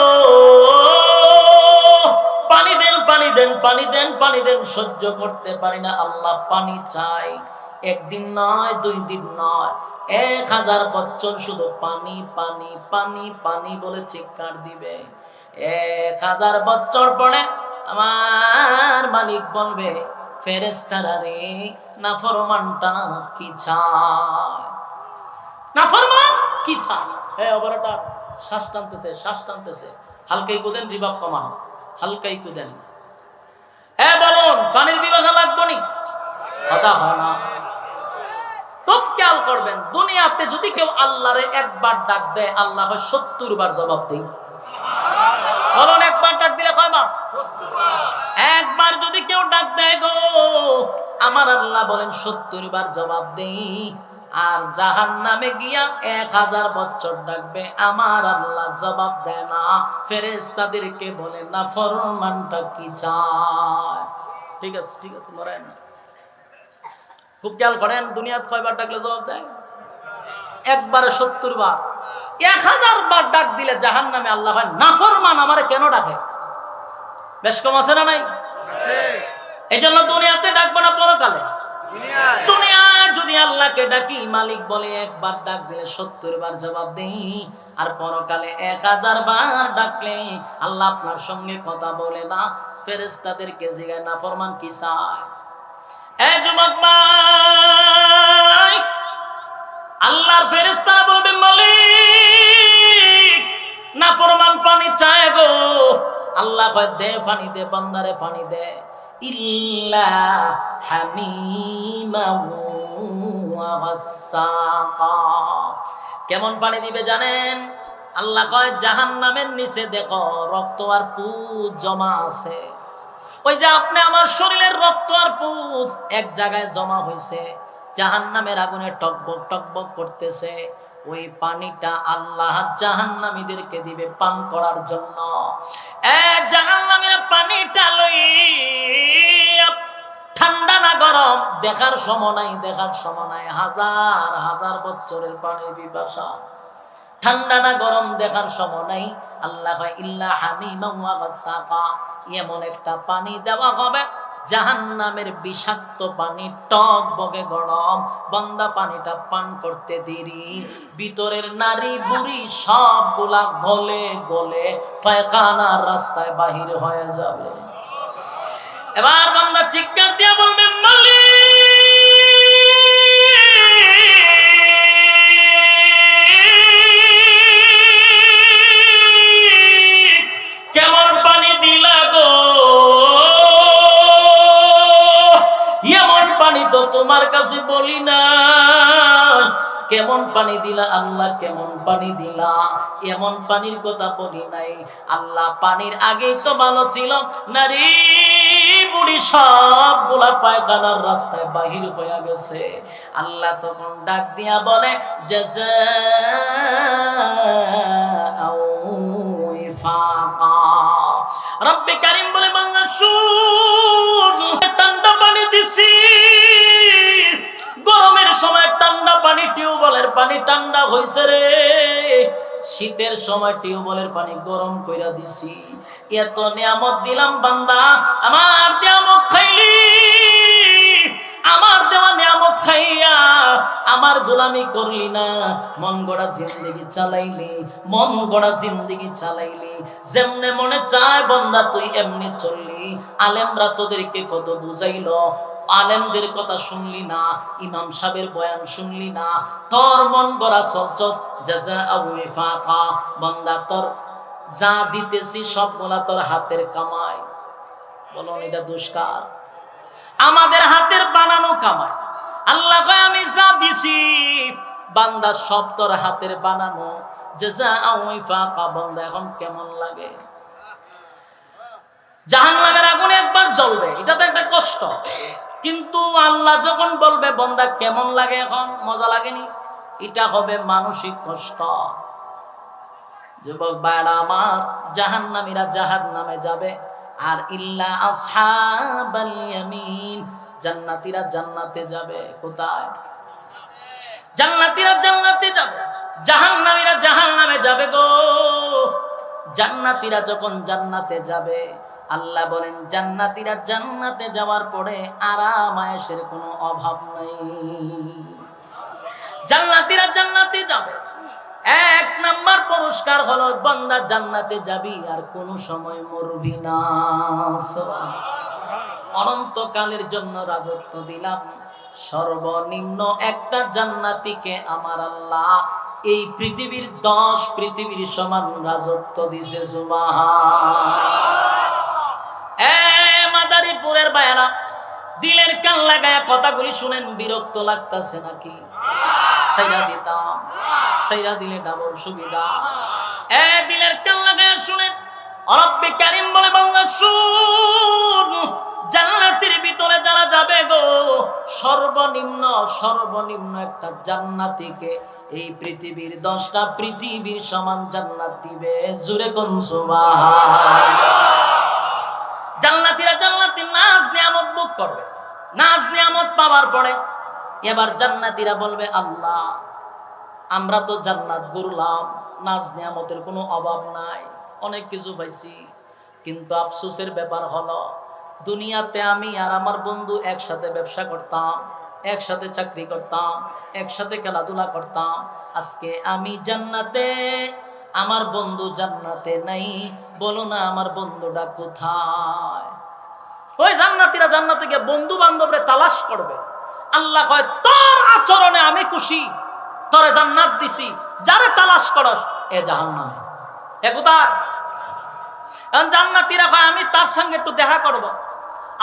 পানি দেন পানি দেন পানি দেন পানি দেন সহ্য করতে পারি না আল্লাহ পানি চাই একদিন নয় 2 দিন নয় 1000 বছর শুধু পানি পানি পানি পানি বলে চিৎকার দিবে 1000 বছর পরে আমার মালিক বলবে ফেরেশতারা রে নাফরমানটা কি চায় নাফরমান কি চায় অবরটা শ্বাস টানতেছে হালকাই কুদেন রিভাব কমান হালকাই কুদেন বলুন পানির পিপাসা লাগবনি কথা হয় না তব খেয়াল করবেন দুনিয়াতে যদি কেউ আল্লাহরে একবার ডাক দেয় আল্লাহ 70 বার জবাব দেয় বলুন একবার ডাক দিলে কয়বার 70 বার একবার যদি কেউ ডাক দেয় গো আমার আল্লাহ বলেন 70 বার জবাব দেই আর জাহান্নামে গিয়া 1000 বছর ডাকবে আমার আল্লাহ জবাব দেয় না ফেরেশতাদেরকে বলে না ফরমানটা কি চায় ঠিক আছে মরেন না খুব খেয়াল করেন দুনিয়াত কয়বার ডাকলে জবাব দেয় একবারে 70 বার 1000 বার ডাক দিলে জাহান্নামে আল্লাহ ভাই নাফরমান আমারে কেন ডাকে বেশ কম আছে না নাই আছে এজন্য দুনিয়াতে ডাকবো না পরকালে দুনিয়ায় যদি আল্লাহকে ডাকি মালিক বলে একবার ডাক দিলে 70 বার জবাব দেই আর পরকালে 1000 বার ডাকলে আল্লাহ আপনার সঙ্গে কথা বলে না ফেরেশতাদেরকে জিজ্ঞাসা নাফরমান কি চায় যুবক ভাই আল্লাহর ফেরেশতারা বলবে মালিক নাফরমান পানি চায় গো আল্লাহ কয় দে পানি দে বান্দারে পানি দে ইল্লা হামিমা ওয়া গাসসাকা কেমন পানি দিবে জানেন আল্লাহ কয় জাহান্নামের নিচে দেখো রক্ত আর পুজ জমা আছে ওই যে আপনি আমার শরীরের রক্ত আর পুজ এক জায়গায় জমা হয়েছে জাহান্নামের আগুনে টকবক টকবক করতেছে ওই পানিটা আল্লাহ জাহান্নামীদেরকে দিবে পান করার জন্য জাহান্নামের পানিটা লইয়া ঠান্ডা না গরম দেখার সময় নাই হাজার হাজার বছরের পানির পিপাসা ঠান্ডা না গরম দেখার সময় নাই আল্লাহ ইল্লা হামিমা ওয়া গাসসাকা এমন একটা পানি দেওয়া হবে জাহান্নামের বিষাক্ত পানি টক বগে গরম বান্দা পানিটা পান করতে দেরি ভিতরের নারী বুড়ি সবগুলা গলে গলে পায়খানার রাস্তায় বাহির হয়ে যাবে এবার বান্দা চিৎকার দিয়ে বলবে মালিক কেমন পানি দিলা গো এমন পানি তো তোমার কাছে বলি না কেমন পানি দিলা আল্লাহ, কেমন পানি দিলা? এমন পানির কথা বলি নাই আল্লাহ। পানির আগেই তো ভালো ছিল, নারী বুড়ি সবগুলা পায়খানার রাস্তায় বাহির হয়ে গেছে। আল্লাহ তখন ডাক দিয়া বলে জাযাআউ ওয়াফাকা। রব্বে কারীম বলে বান্দা শুন, ঠান্ডা পানি দিছি, গরমের সময় ঠান্ডা পানি, টিউবওয়েলের পানি ঠান্ডা হইছে রে। শীতের সময় টিউবওয়েলের পানি গরম কইরা দিছি। এত নিয়ামত দিলাম বান্দা, আমার নিয়ামত খাইলি, আমার দেওয়া নিয়ামত খাইয়া আমার গোলামি করলি না, মন গড়া জিন্দেগি চালাইলি, মন গড়া জিন্দেগি চালাইলি। যেমনে মনে চায় বান্দা তুই এমনি চললি। আলেমরা তোদেরকে কত বুঝাইলো, আলেমদের কথা শুনলি না, ইমাম সাহেবের বয়ান শুনলি না, তোর মন গড়া চলছস। জাযাআউ ওয়াফাকা, বান্দা তোর যা দিতেছি সবগুলা তোর হাতের কামাই। বলুন এটা দুষ্কার? আমাদের হাতের বানানো কামাই। আল্লাহ কয় আমি যা দিছি বান্দা সব তোর হাতের বানানো। জাযাআউ ওয়াফাকা, বান্দা এখন কেমন লাগে? জাহান্নামের আগুনে একবার জ্বলবে, এটা তো একটা কষ্ট, কিন্তু আল্লাহ যখন বলবে বান্দা কেমন লাগে, এখন মজা লাগেনি, এটা হবে মানসিক কষ্ট। যুবক ভাইরা আমার, জাহান্নামীরা জাহান্নামে যাবে, আর ইল্লা আসহাবাল ইয়ামিন, জান্নাতীরা জান্নাতে যাবে। কোথায়? জান্নাতীরা জান্নাতে যাবে, জাহান্নামীরা জাহান্নামে যাবে গো। জান্নাতীরা যখন জান্নাতে যাবে, আল্লাহ বলেন জান্নাতীরা জান্নাতে যাওয়ার পরে আরাম আয়েশের কোনো অভাব নাই। জান্নাতীরা জান্নাতে যাবে, এক নাম্বার পুরস্কার হলো বান্দা জান্নাতে যাবি আর কোন সময় মরবি না। অনন্তকালের জন্য রাজত্ব দিলাম। সর্বনিম্ন একটা জান্নাতীকে আমার আল্লাহ এই পৃথিবীর 10 পৃথিবীর সমান রাজত্ব দিছে। সুবহানাল্লাহ। মাদারীপুরের ভাইরা, দিলের কান লাগায়া কথাগুলি শুনেন, বিরক্ত লাগতাছে নাকি? সাইরা দিতাম, সাইরা দিলে ডাবল সুবিধা। দিলের কান লাগায়া শুনেন, রব্বে কারীম বলে বান্দা শুন, জান্নাতের ভিতরে যারা যাবে গো, সর্বনিম্ন সর্বনিম্ন একটা জান্নাতীকে এই পৃথিবীর 10টা পৃথিবীর সমান জান্নাত দিবে। জোরে কোন সুবহানাল্লাহ। জান্নাতীরা জান্নাতের নাজ নিয়ামত ভোগ করবে। নাজ নিয়ামত পাওয়ার পরে এবার জান্নাতীরা বলবে আল্লাহ আমরা তো জান্নাত ঘুরলাম, নাজ নিয়ামতের কোনো অভাব নাই, অনেক কিছু পাইছি, কিন্তু আফসোসের ব্যাপার হলো দুনিয়াতে আমি আর আমার বন্ধু একসাথে ব্যবসা করতাম, একসাথে চাকরি করতাম, একসাথে খেলাধুলা করতাম। আজকে আমি জান্নাতে, আমার বন্ধু জান্নাতে নাই, বলো না আমার বন্ধুটা কোথায়? ওই জান্নাতীরা জান্নাতে গিয়ে বন্ধু বান্ধবরে তালাশ করবে। আল্লাহ কয় তোর আচরণে আমি খুশি, তোরে জান্নাত দিছি, যারে তালাশ করস এ জাহান্নামে। এ কোথায়? কারণ জান্নাতীরা কয় আমি তার সঙ্গে একটু দেখা করব।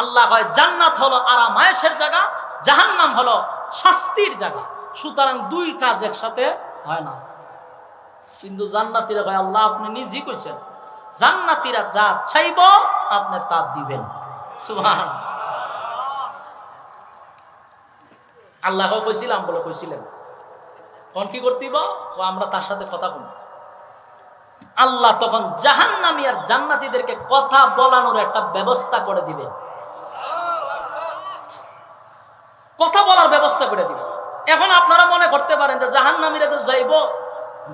আল্লাহ কয় জান্নাত হলো আরাম আয়েশের জায়গা, জাহান্নাম হলো শাস্তির জায়গা। সুতরাং দুই কাজ একসাথে হয় না। কিন্তু জান্নাতীরা কয় আল্লাহ আপনি নিজেই কইছেন জান্নাতীরা যা চাইব আপনি তা দিবেন। সুবহানাল্লাহ। আল্লাহ কইছিলাম বলে কইছিলেন, কোন কি করতেইব? আমরা তার সাথে কথা বলব। আল্লাহ তখন জাহান্নামী আর জান্নাতীদেরকে কথা বলানোর একটা ব্যবস্থা করে দিবে, কথা বলার ব্যবস্থা করে দিবে। এখন আপনারা মনে করতে পারেন যে জাহান্নামীরা তো যাইব,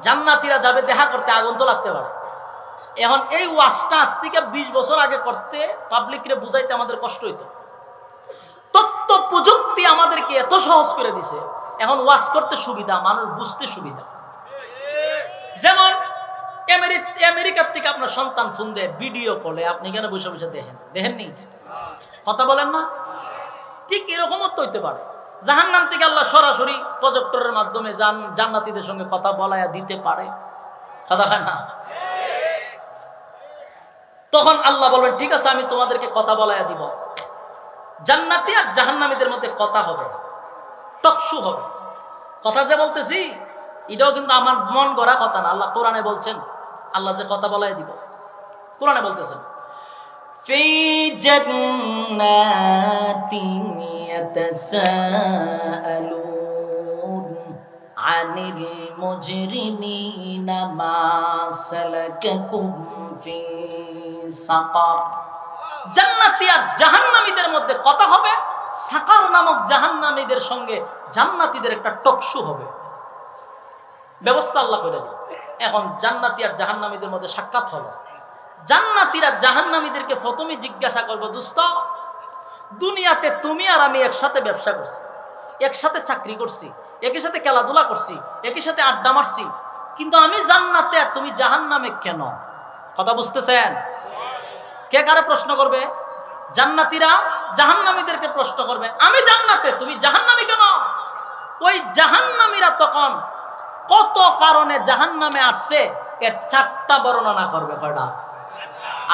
জান্নাতীরা যাবে দেখা করতে, আগুন তো লাগতে পারে। এখন এই ওয়াজটা আজ থেকে 20 বছর আগে করতে, পাবলিকরে বুঝাইতে আমাদের কষ্ট হইতো। তথ্য প্রযুক্তি আমাদেরকে এত সহজ করে দিছে, এখন ওয়াজ করতে সুবিধা, মানুষ বুঝতে সুবিধা। যেমন আমেরিকার থেকে আপনার সন্তান ফোন দেয় ভিডিও কলে, আপনি কেন বসে বসে দেখেন? দেখেননি? কথা বলেন না? ঠিক এরকমও তো হইতে পারে। জাহান্নাম থেকে আল্লাহ সরাসরি প্রজেক্টরের মাধ্যমে জান্নাতীদের সঙ্গে কথা বলায়া দিতে পারে। কথা হয় না? তখন আল্লাহ বলবেন ঠিক আছে আমি তোমাদেরকে কথা বলায়া দিব। জান্নাতী আর জাহান্নামীদের মধ্যে কথা হবে, টকশু হবে। কথা যে বলতেছি এটাও কিন্তু আমার মন গড়া কথা না, আল্লাহ কোরআনে বলছেন। আল্লাহ যে কথা বলাই দিব, কোরআনে বলতেছেন ফি জান্নাতিন ইয়াতাসাআলুন আনিল মুজরিমিনা মা সালাকাকুম ফি সাকার। জান্নাতি আর জাহান্নামীদের মধ্যে কথা হবে, সাকার নামক জাহান্নামীদের সঙ্গে জান্নাতীদের একটা টকশো হবে, ব্যবস্থা আল্লাহ করে দিল। এখন জান্নাতি আর জাহান্নামীদের মধ্যে সাক্ষাৎ হলো। জান্নাতীরা জাহান্নামীদেরকে প্রথমে জিজ্ঞাসা করবো, দোস্ত দুনিয়াতে তুমি আর আমি একসাথে ব্যবসা করছি, একসাথে চাকরি করছি, একই সাথে খেলাধুলা করছি, একই সাথে আড্ডা মারছি, কিন্তু আমি জান্নাতে আর তুমি জাহান্নামে কেন? কথা বুঝতেছেন? কে কারে প্রশ্ন করবে? জান্নাতীরা জাহান্নামীদেরকে প্রশ্ন করবে, আমি জান্নাতে তুমি জাহান্নামী কেন? ওই জাহান্নামীরা তখন কত কারণে জাহান্নামে আসছে এর 4টা বর্ণনা করবে। কয়টা?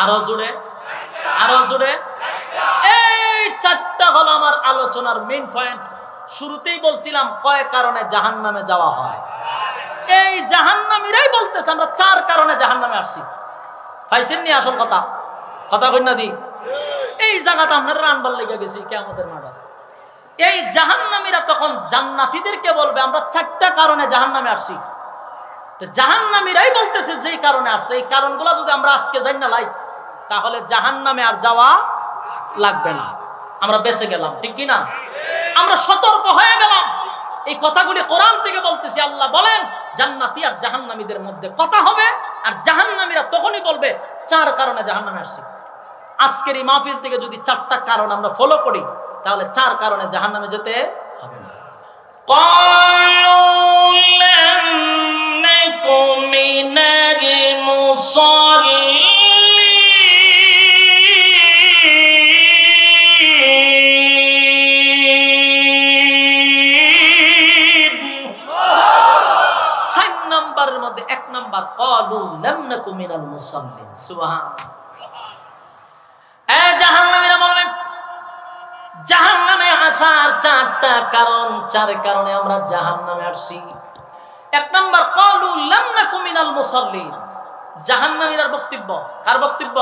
আরো জুড়ে, আরো জুড়ে। এই 4টা হলো আমার আলোচনার মেইন পয়েন্ট। শুরুতেই বলছিলাম কয় কারণে জাহান্নামে যাওয়া হয়। এই জাহান্নামীরাই বলতেছে আমরা 4 কারণে জাহান্নামে আসছি। পাইছেন নি আসল কথা? কথা কই না দি? এই জায়গাটা আপনারা রানবার লেগে গেছি কিয়ামতের মাঠে। এই জাহান্নামীরা তখন জান্নাতীদেরকে বলবে আমরা 4টা কারণে জাহান্নামে আসছি। তো জাহান্নামীরাই বলতেছে যেই কারণে আসছে, এই কারণগুলো যদি আমরা আজকে জানি না লাই, তাহলে জাহান্নামে আর যাওয়া লাগবে না, আমরা বেঁচে গেলাম। ঠিক কি না? আমরা সতর্ক হয়ে গেলাম। এই কথাগুলি কোরআন থেকে বলতেছি। আল্লাহ বলেন জান্নাতি আর জাহান্নামীদের মধ্যে কথা হবে, আর জাহান্নামীরা তখনই বলবে 4 কারণে জাহান্নামে আসছি। আজকের এই মাহফিল থেকে যদি 4টা কারণ আমরা ফলো করি, তাহলে 4 কারণে জাহান্নামে যেতে হবে না। ক্বালু লাম নাকু মিনাল মুসাল্লিন। 4 নম্বরের মধ্যে 1 নম্বর ক্বালু লাম নাকু মিনাল মুসাল্লিন। সুবহানাল্লাহ। জাহান্নামীরা বলবেন জাহান্নামে আসার 4টা কারণ, 4 কারণে আমরা জাহান্নামে আসছি। 1 নম্বর ক্বালু লাম নাকু মিনাল মুসাল্লিন। জাহান্নামীরার বক্তব্য। কার বক্তব্য?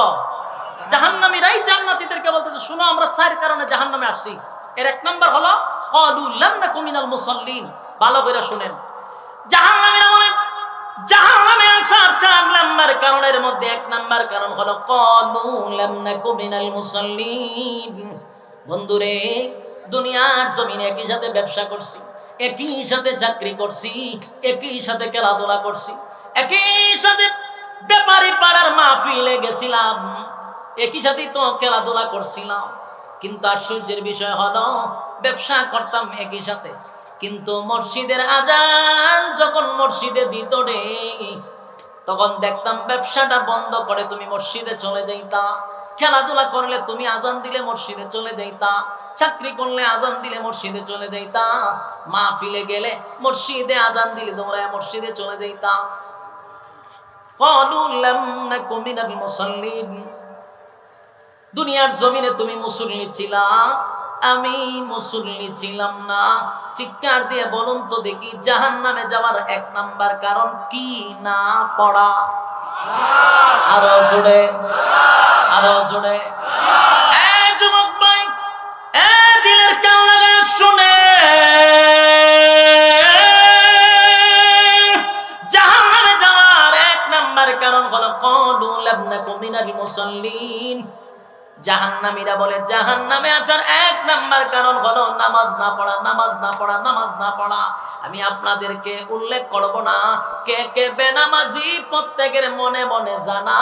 জাহান্নামীরাই জান্নাতীদেরকে বলতেছে শুনো আমরা 4 কারণে জাহান্নামে আসছি। এর 1 নম্বর হলো ক্বালু লাম নাকু মিনাল মুসাল্লিন। ভালো করে শুনেন, জাহান্নামীরা বলেন জাহান্নামে আসার 4 নম্বর কারণের মধ্যে 1 নম্বর কারণ হলো ক্বালু লাম নাকু মিনাল মুসাল্লিন। বন্ধুরে, দুনিয়ার জমিনে একই সাথে ব্যবসা করছি, একই সাথে চাকরি করছি, একই সাথে খেলাধুলা করছি, একই সাথে ব্যাপারী পাড়ার মাহফিলে গেছিলাম, একই সাথে তো খেলাধুলা করছিলাম, কিন্তু আশ্চর্যের বিষয় হলো ব্যবসা করতাম একই সাথে, কিন্তু মসজিদের আজান যখন মসজিদে দিত রে, তখন দেখতাম ব্যবসাটা বন্ধ করে তুমি মসজিদে চলে যাইতা, খেলাধুলা করলে তুমি আজান দিলে মসজিদে চলে যাইতা, চাকরি করলে আজান দিলে মসজিদে চলে যাইতা, মাহফিলে গেলে মসজিদে আজান দিলে তোমরা মসজিদে চলে যাইতা। ক্বালু লাম নাকু মিনাল মুসাল্লিন। দুনিয়ার জমিনে তুমি মুসল্লি ছিলা, আমি মুসল্লি ছিলাম না। চিৎকার দিয়ে বলুন তো দেখি জাহান্নামে যাওয়ার 1 নাম্বার কারণ কি? না পড়া। আরো জোরে, আরো জোরে। যুবক ভাই, দিলের কান লাগায় শুনে, জাহান্নামে যাওয়ার 1 নাম্বার কারণ হলো ক্বালু লাম নাকু মিনাল মুসাল্লিন। জাহান্নামীরা বলে জাহান্নামে আসার 1 নাম্বার কারণ হলো নামাজ না পড়া, নামাজ না পড়া, নামাজ না পড়া। আমি আপনাদেরকে উল্লেখ করব না কে কে বেনামাজি, প্রত্যেকের মনে মনে জানা,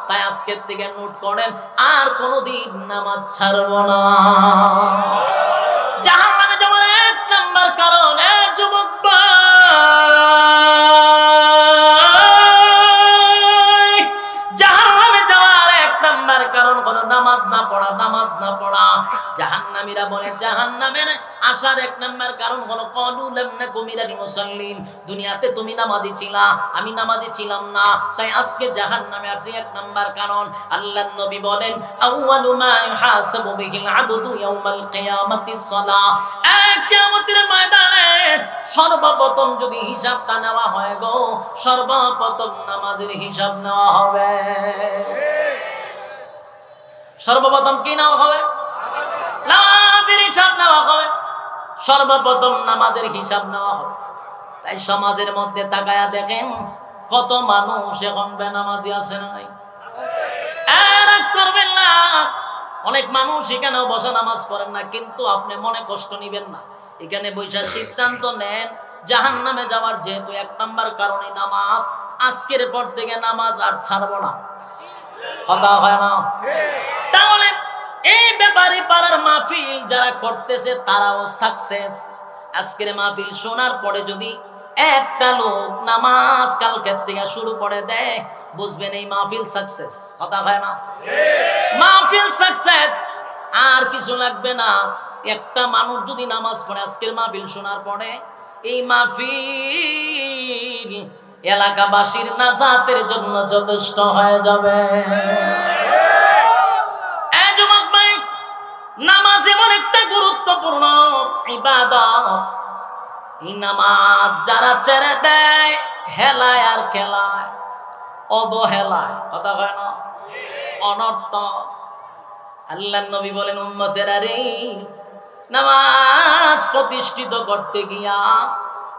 তাই আজকের থেকে নোট করেন আর কোনোদিন নামাজ ছাড়ব না। জাহান্নামে যাওয়ার 1 নাম্বার কারণ, যুবক কারণ হলো নামাজ না পড়া, নামাজ না পড়া। জাহান্নামীরা বলে জাহান্নামের আসার 1 নাম্বার কারণ হলো ক্বালু লাম নাকু মিনাল মুসাল্লিন। দুনিয়াতে তুমি নামাজি ছিলা, আমি নামাজি ছিলাম না, তাই আজকে জাহান্নামে আসি 1 নাম্বার কারণ। আল্লাহর নবী বলেন আউয়ালু মা ইউহাসাবু বিহিল আবদু ইয়াউমাল কিয়ামাতিস সালাহ। কিয়ামতের ময়দানে সর্বপ্রথম যদি হিসাবটা নেওয়া হয় গো, সর্বপ্রথম নামাজের হিসাব নেওয়া হবে। সর্বপ্রথম কি নেওয়া হবে? নামাজের হিসাব নেওয়া হবে। সর্বপ্রথম নামাজের হিসাব নেওয়া হবে। তাই সমাজের মধ্যে তাকায়া দেখেন কত মানুষ এখন বেনামাজি আছে না নাই? করবেন না, অনেক মানুষ এখানেও বসে নামাজ পড়েন না, কিন্তু আপনি মনে কষ্ট নিবেন না। এখানে বৈশা সিদ্ধান্ত নেন জাহান্নামে যাওয়ার যেহেতু 1 নাম্বার কারণে নামাজ, আজকের পর থেকে নামাজ আর ছাড়বো না। কথা হয় না? তাহলে এই ব্যাপারে পাড়ার মাহফিল যারা করতেছে তারাও সাকসেস। আজকের মাহফিল শোনার পরে যদি একটা লোক নামাজ কালকের থেকে শুরু করে দেয়, বুঝবেন এই মাহফিল সাকসেস। কথা হয় না? মাহফিল সাকসেস, আর কিছু লাগবে না। একটা মানুষ যদি নামাজ পড়ে আজকের মাহফিল শোনার পরে, এই মাহফিল এলাকাবাসীর নাজাতের জন্য যথেষ্ট হয়ে যাবে। যুবক ভাই, নামাজ এমন একটা গুরুত্বপূর্ণ ইবাদত, এই নামাজ যারা ছেড়ে দেয় হেলায় আর খেলায়, অবহেলায়, কথা হয় না, অনর্থ। আল্লাহর নবী বলেন, উম্মতেরা রে, নামাজ প্রতিষ্ঠিত করতে গিয়া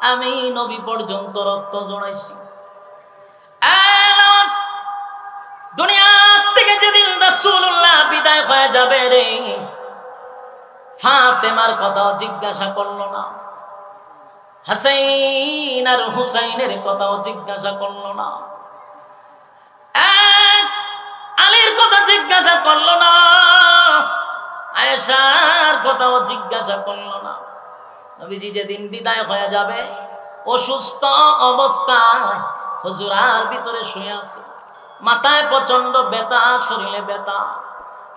আমি নবী পর্যন্ত রক্ত জড়াইছি। দুনিয়া থেকে যেদিন রাসূলুল্লাহ বিদায় হয়ে যাবে রে, ফাতেমার কথাও জিজ্ঞাসা করলো না, হাসাইন আর হুসাইনের কথাও জিজ্ঞাসা করলো না, আলীর কথা জিজ্ঞাসা করলো না, আয়েশার কথাও জিজ্ঞাসা করলো না। নবীজি যেদিন বিদায় হয়ে যাবে, অসুস্থ অবস্থায় হুজুরার ভিতরে শুয়ে আছে, মাথায় প্রচন্ড ব্যথা, শরীরে ব্যথা।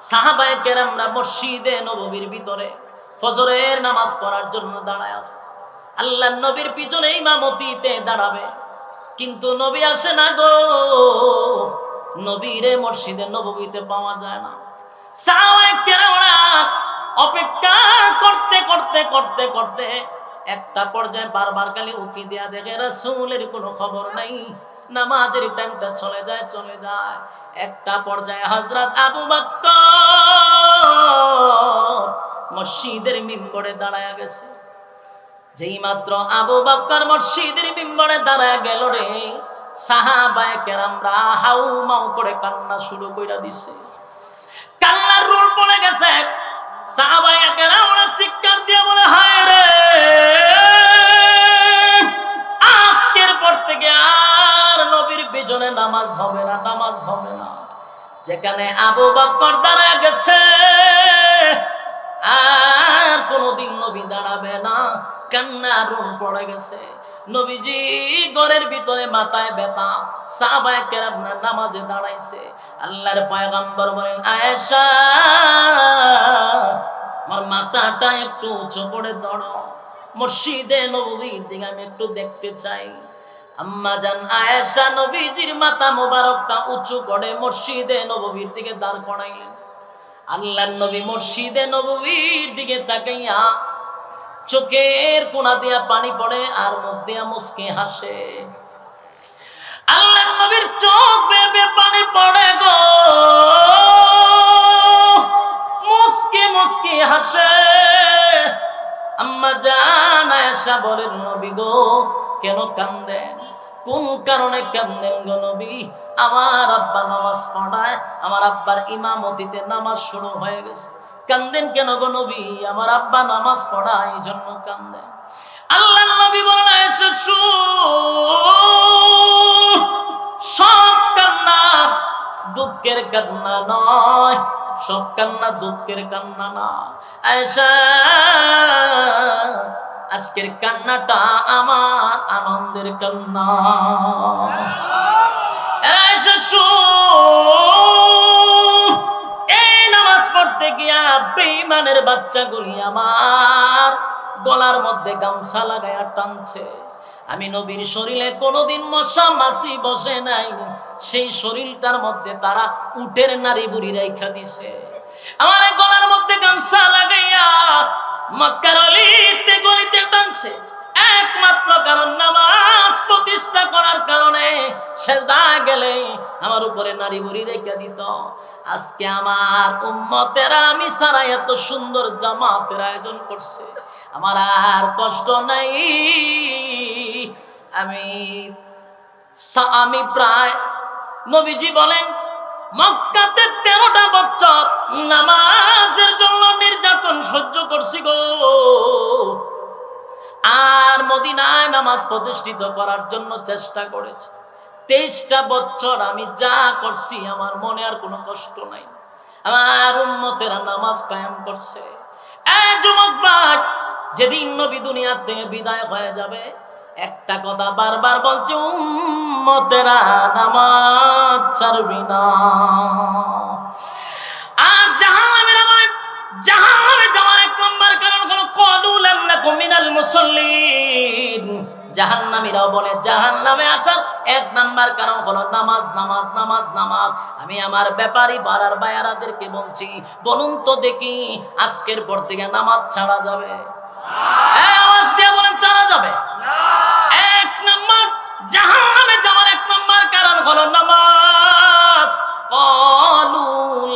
সাহাবায়ে কেরামরা মসজিদে নববীর ভিতরে ফজরের নামাজ পড়ার জন্য দাঁড়ায় আছে। আল্লাহর নবীর পিছনে ইমামতিতে দাঁড়াবে, কিন্তু নবী আসে না গো। নবীরে মসজিদে নববীতে পাওয়া যায় না। সাহাবায়ে কেরামরা অপেক্ষা করতে করতে করতে করতে একটা পর্যায়ে বারবার খালি উকি দিয়া দেখে রাসূলের কোনো খবর নাই, নামাজের টাইমটা চলে যায় চলে যায়। একটা পর্যায়ে হযরত আবু বকর মসজিদের মিম্বরে দাঁড়ায়া গেছে। যেই মাত্র আবু বকর মসজিদের মিম্বরে দাঁড়ায়া গেল রে, সাহাবায়ে কেরামরা হাউ মাউ করে কান্না শুরু কইরা দিছে। কান্নার রোল পড়ে গেছে। সাহাবায়ে কেরামরা চিৎকার দিয়ে বলে, হায় রে, আজকের পর থেকে আর নবীর পিছনে নামাজ হবে না, নামাজ হবে না। যেখানে আবু বকর দাঁড়ায় গেছে, আর কোনদিন নবী দাঁড়াবে না। কান্নার রোল পড়ে গেছে। নবীজি ঘরের ভিতরে মাথায় ব্যথা, সাহাবায়ে কেরামরা নামাজে দাঁড়াইছে। আল্লাহর পয়গম্বর বলেন, আয়েশা, আমার মাথাটা একটু উঁচু করে ধরো, মসজিদে নববীর দিকে আমি একটু দেখতে চাই। আম্মা জান আয়েশা নবীজির মাথা মোবারকটা উঁচু করে মসজিদে নববীর দিকে দাঁড় করাইলেন। আল্লাহর নবী মসজিদে নববীর দিকে তাকাইয়া চোখের কোনা দিয়া পানি পড়ে আর মুখ দিয়া মুস্কি হাসে। আল্লাহর নবীর চোখ বেয়ে বেয়ে পানি পড়ে গো, মুস্কি মুস্কি হাসে। আম্মা জান আয়েশা বলেন, নবী গো, কেন কান্দেন? কোন কারণে কান্দেন গো নবী? আমার আব্বা নামাজ পড়ায়, আমার আব্বার ইমামতিতে নামাজ শুরু হয়ে গেছে। কান্দেন কেন গো নবী? আমার আব্বা নামাজ পড়ায়, এই জন্য কান্দেন। আল্লাহর নবী বলেন, আয়েশা সব কান্না দুঃখের কান্না নয়, সব কান্না দুঃখের কান্না না। আয়েশা, আজকের কান্নাটা আমার আনন্দের কান্না। এই নামাজ পড়তে গিয়া বেঈমানের বাচ্চাগুলি আমার গলার মধ্যে গামছা লাগায়া টানছে। আমি নবীর শরীরে কোনোদিন মশা মাছি বসে নাই, সেই শরীরটার মধ্যে তারা উটের নারী বুড়ি রাইখা দিছে। আমার গলার মধ্যে গামছা লাগাইয়া মক্কার অলিতে গলিতে টানছে। একমাত্র কারণ নামাজ প্রতিষ্ঠা করার কারণে সেজদায় গেলে আমার উপরে নারী বুড়ি রেখে দিত। আজকে আমার উম্মতেরা আমি সারা এত সুন্দর জামাতের আয়োজন করছে, আমার আর কষ্ট নাই। আমি প্রায় নবীজি বলেন মক্কাতে 13টা বছর নামাজের জন্য নির্যাতন সহ্য করছি গো, আর মদিনায় নামাজ প্রতিষ্ঠিত করার জন্য চেষ্টা করেছি। 23টা বছর আমি যা করছি আমার মনে আর কোনো কষ্ট নাই। আমার উম্মতেরা নামাজ কায়েম করছে। যুবক ভাই, যেদিন নবী দুনিয়া থেকে বিদায় হয়ে যাবে একটা কথা বারবার বলছে, উম্মতেরা নামাজ ছাড়বি না। আর জাহান্নামে যাওয়ার এক নম্বর কারণ হলো ক্বালু লাম নাকু মিনাল মুসাল্লিন। জাহান্নামীরাও বলে জাহান্নামে আসার এক নাম্বার কারণ হলো নামাজ, নামাজ, নামাজ, নামাজ। আমি আমার ব্যাপারী পাড়ার বায়ারাদেরকে বলছি, বলুন তো দেখি আজকের পর থেকে নামাজ ছাড়া যাবে? আওয়াজ দিয়ে বলেন ছাড়া যাবে? এক নাম্বার জাহান্নামে যাওয়ার এক নাম্বার কারণ হলো নামাজ। ক্বালু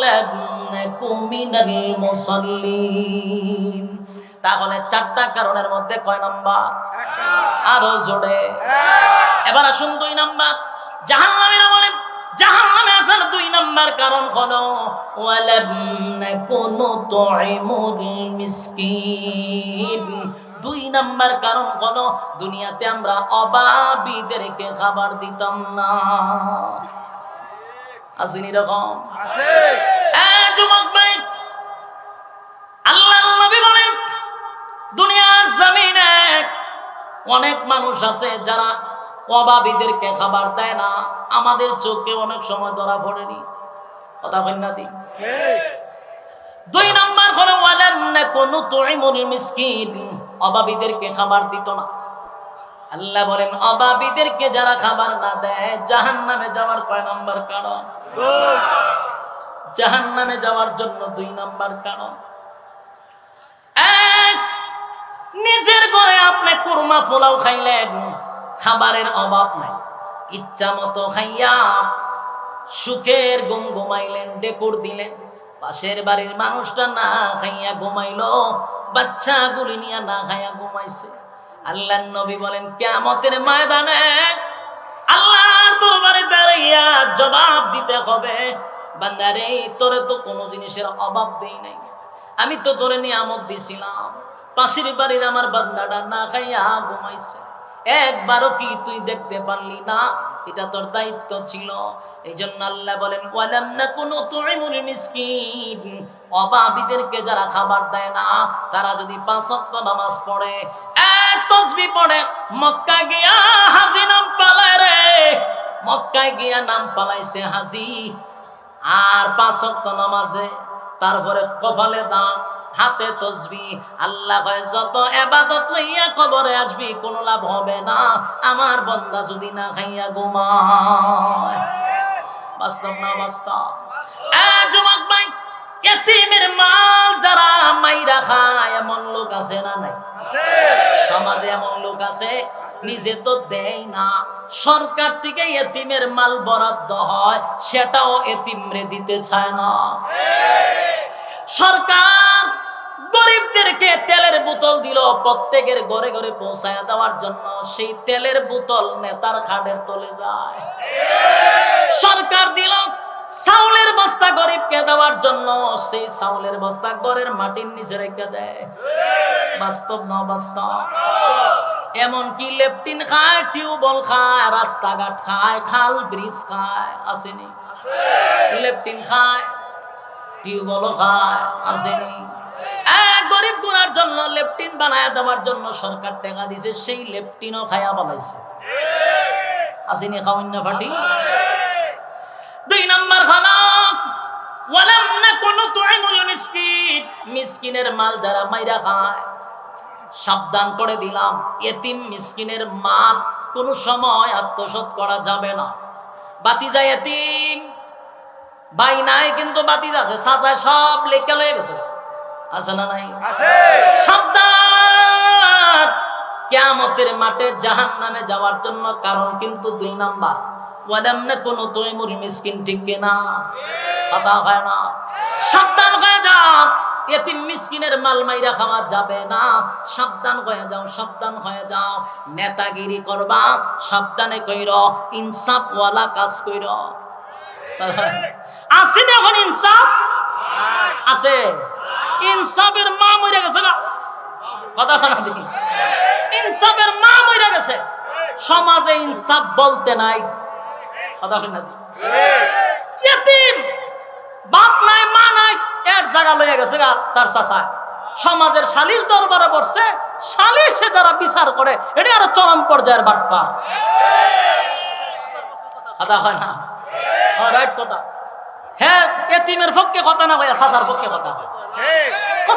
লাম নাকু মিনাল মুসাল্লিন। তাহলে 4টা কারণের মধ্যে কয় নাম্বার? আরো জোরে। এবার আসুন 2 নাম্বার। জাহান্নামীরা বলেন জাহান্নামে আসার 2 নাম্বার কারণ হলো ওয়ালাম নাকুনু তুইমুল মিসকিন। 2 নাম্বার কারণ হলো দুনিয়াতে আমরা অভাবীদেরকে খাবার দিতাম না। আসেন এরকম? আছে। যুবক ভাই, আল্লাহর নবী বলেন দুনিয়ার জমিনে অনেক মানুষ আছে যারা অভাবীদেরকে খাবার দেয় না। আমাদের চোখে অনেক সময় ধরা পড়েনি, কথা বলেন না? 2 নাম্বার হলো ওয়ালাম নাকুনু তুইমুল মিসকিন, অভাবীদেরকে খাবার দিত না। আল্লাহ বলেন অভাবীদেরকে যারা খাবার না দেয় জাহান্নামে যাওয়ার কয় নাম্বার কারণ? জাহান্নামে যাওয়ার জন্য 2 নাম্বার কারণ। নিজের ঘরে আপনি কুরমা পোলাও খাইলেন, খাবারের অভাব নাই, ইচ্ছা মতো খাইয়া সুখের ঘুম ঘুমাইলেন, ডেকুর দিলেন। পাশের বাড়ির মানুষটা না খাইয়া ঘুমাইলো, বাচ্চাগুলি নিয়ে না খাইয়া ঘুমাইছে। আল্লাহর নবী বলেন কিয়ামতের ময়দানে আল্লাহর দরবারে দাঁড়াইয়া জবাব দিতে হবে, বান্দারে তোরে তো কোনো জিনিসের অভাব দেই নাই, আমি তো তোরে নিয়ামত দিছিলাম, পাশের বাড়ির আমার বান্দাটা না খাইয়া ঘুমাইছে, একবারও কি তুই দেখতে পারলি না? এটা তোর দায়িত্ব ছিল। এই জন্য আল্লাহ বলেন ওয়ালাম নাকুনু তুইমুল মিসকিন, অভাবীদেরকে যারা খাবার দেয় না তারা যদি 5 ওয়াক্ত নামাজ পড়ে, এক তাসবিহ পড়ে, মক্কা গিয়া হাজী নাম পালায় রে, মক্কায় গিয়া নাম পালাইছে হাজী, আর 5 ওয়াক্ত নামাজে, তারপরে কপালে দান, হাতে তসবিহ। আল্লাহ কয় যত ইবাদত লইয়া কবরে আসবি কোনো লাভ হবে না, আমার বান্দা যদি না খাইয়া ঘুমায়। বাস্তব না বাস্তব? যুবক ভাই, এতিমের মাল যারা মাইরা খায় এমন লোক আছে না নাই? সমাজে এমন লোক আছে নিজে তো দেয় না, সরকার থেকে এতিমের মাল বরাদ্দ হয়, সেটাও এতিমরে দিতে চায় না। সরকার গরিবদেরকে তেলের বোতল দিল প্রত্যেকের ঘরে ঘরে পৌঁছায় দেওয়ার জন্য, সেই তেলের বোতল নেতার খাটের তলে যায়। সরকার দিল চাউলের বস্তা গরিবকে দেওয়ার জন্য, সেই চাউলের বস্তা ঘরের মাটির নিচে রেখে দেয়। বাস্তব না বাস্তব? এমনকি লেপটিন খায়, টিউবওয়েল খায়, রাস্তাঘাট খায়, খাল ব্রিজ খায়, আসেনি? লেপটিন খায়, টিউবওয়েল খায়, আসেনি? গরিব গুনার জন্য লেপটিন বানায় দেওয়ার জন্য সরকার টাকা দিয়েছে, সেই লেপটিনও খায়া বানাইছে, আসেনি? খাওয়ান না ফাটি। 2 নাম্বার হলো ওয়ালাম নাকুনু তুইমুল মিসকিন, মিসকিনের মাল যারা মাইরা খায়, সাবধান করে দিলাম, এতিম মিসকিনের মাল কোনো সময় আত্মসাৎ করা যাবে না। বাতিজা এতিম ভাই নাই, কিন্তু বাতিজা আছে, সাজায় সব লেখা লয়ে গেছে, আছে না নাই? সাবধান, কিয়ামতের মাঠে জাহান্নামে যাওয়ার জন্য কারণ কিন্তু 2 নাম্বার। ওয়াদামনে কোন তৈমুর মিসকিন ঠিক কিনা? কথা হয় না। সাবধান হয়ে যাও, এতিম মিসকিনের মাল মাইরা খাওয়া যাবে না। সাবধান হয়ে যাও, সাবধান হয়ে যাও। নেতাগিরি করবা সাবধানে কইর, ইনসাফ ওয়ালা কাজ কইর। আছে না এখন ইনসাফ? আছে। ইনসাফের মা মরে গেছে না, কথা হয় না? ইনসাফের মা মরে গেছে। সমাজে ইনসাফ বলতে নাই, কথা হয় না? এতিম বাপ নাই মা নাই, এর জায়গা লইয়া গেছে গা তার চাচা। সমাজের সালিশ দরবারে বসছে, সালিশে যারা বিচার করে এটা আরো চরম পর্যায়ের বাটপা, কথা হয় না? রাইট কথা। হ্যাঁ, এতিমের পক্ষে কথা না ভাইয়া, চাচার পক্ষে কথা।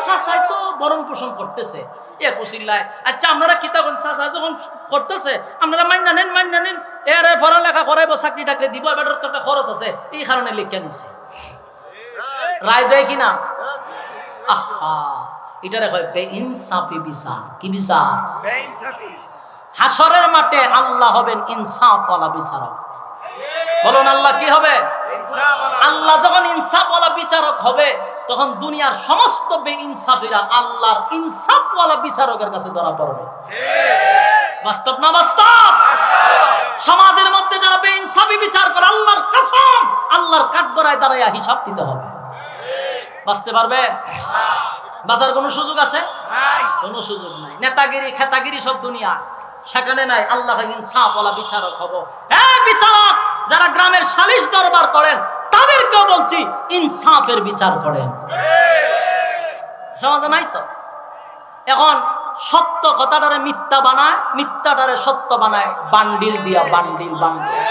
চাচাই তো বরণ পোষণ করতেছে, এ কুশিল্লায়। আচ্ছা আপনারা কি তখন চাচা যখন করতেছে আপনারা মাইনা নেন, মাইনা নেন, এর পড়ালেখা করাইবো, চাকরি টাকরি দিব, এবার তো একটা খরচ আছে, এই কারণে লিখে নিছে। রায় দেয় কিনা? আহা, এটারে কয় বেইনসাফি বিচার। কি বিচার? হাসরের মাঠে আল্লাহ হবেন ইনসাফওয়ালা বিচারক। বলুন আল্লাহ কি হবে? আল্লাহ যখন ইনসাফওয়ালা বিচারক হবে, তখন দুনিয়ার সমস্ত বেইনসাফিরা আল্লাহর ইনসাফওয়ালা বিচারকের কাছে ধরা পড়বে। বাস্তব না বাস্তব? সমাজের মধ্যে যারা বেইনসাফি বিচার করে, আল্লাহর কসম আল্লাহর কাঠগড়ায় দাঁড়াইয়া হিসাব দিতে হবে। বাঁচতে পারবে? বাঁচার কোনো সুযোগ আছে? কোনো সুযোগ নাই। নেতাগিরি খেতাগিরি সব দুনিয়া, সেখানে নাই। আল্লাহ ইনসাফওয়ালা বিচারক হব। হ্যাঁ বিচারক যারা গ্রামের সালিশ দরবার করেন, তাদেরকেও বলছি ইনসাফের বিচার করেন। সমাজে নাই তো। এখন সত্য কথাটারে মিথ্যা বানায়, মিথ্যাটারে সত্য বানায়, বান্ডিল দিয়া, বান্ডিল বান্ডিল।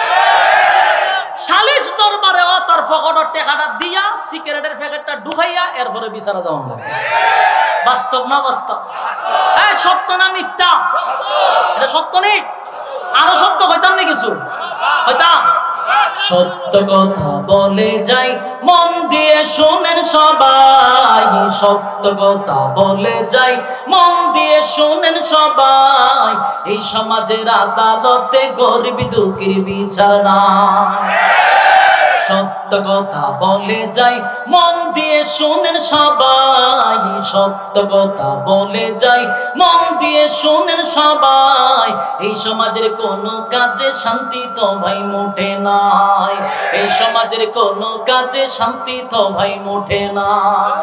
সালিশ দরবারে তার পকেটের টাকাটা দিয়া সিগারেটের প্যাকেটটা ঢুকাইয়া এরপরে বিচারা যাওয়া লাগে। বাস্তব না বাস্তব? এই সত্য না মিথ্যা? এটা সত্য নেই, আরো সত্য হইতাম না কিছু হইতাম। সত্য কথা বলে যাই, মন দিয়ে শোনেন সবাই। সত্য কথা বলে যাই, মন দিয়ে শোনেন সবাই। এই সমাজের আদালতে গরিব দুঃখীর বিচার নাই। সত্য কথা বলে যাই, মন দিয়ে শোনেন সবাই। সত্য কথা বলে যাই, মন দিয়ে শোনেন সবাই। এই সমাজের কোনো কাজে শান্তি তো ভাই মোটে নাই। এই সমাজের কোনো কাজে শান্তি তো ভাই মোটে নাই।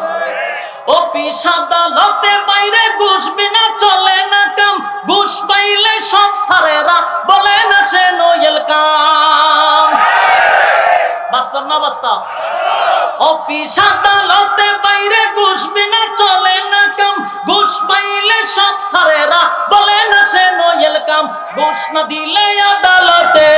অফিস আদালতে বাইরে ঘুষ বিনা চলে না কাম। ঘুষ পাইলে সব সারেরা বলে না সে নোয়েল কাম। বাস্তব না বাস্তব? অফিস আদালতে বাইরে ঘুষ বিনা চলে না কাম। ঘুষ পাইলে সব সারেরা বলে না সে নোয়েল কাম। ঘুষ না দিলে আদালতে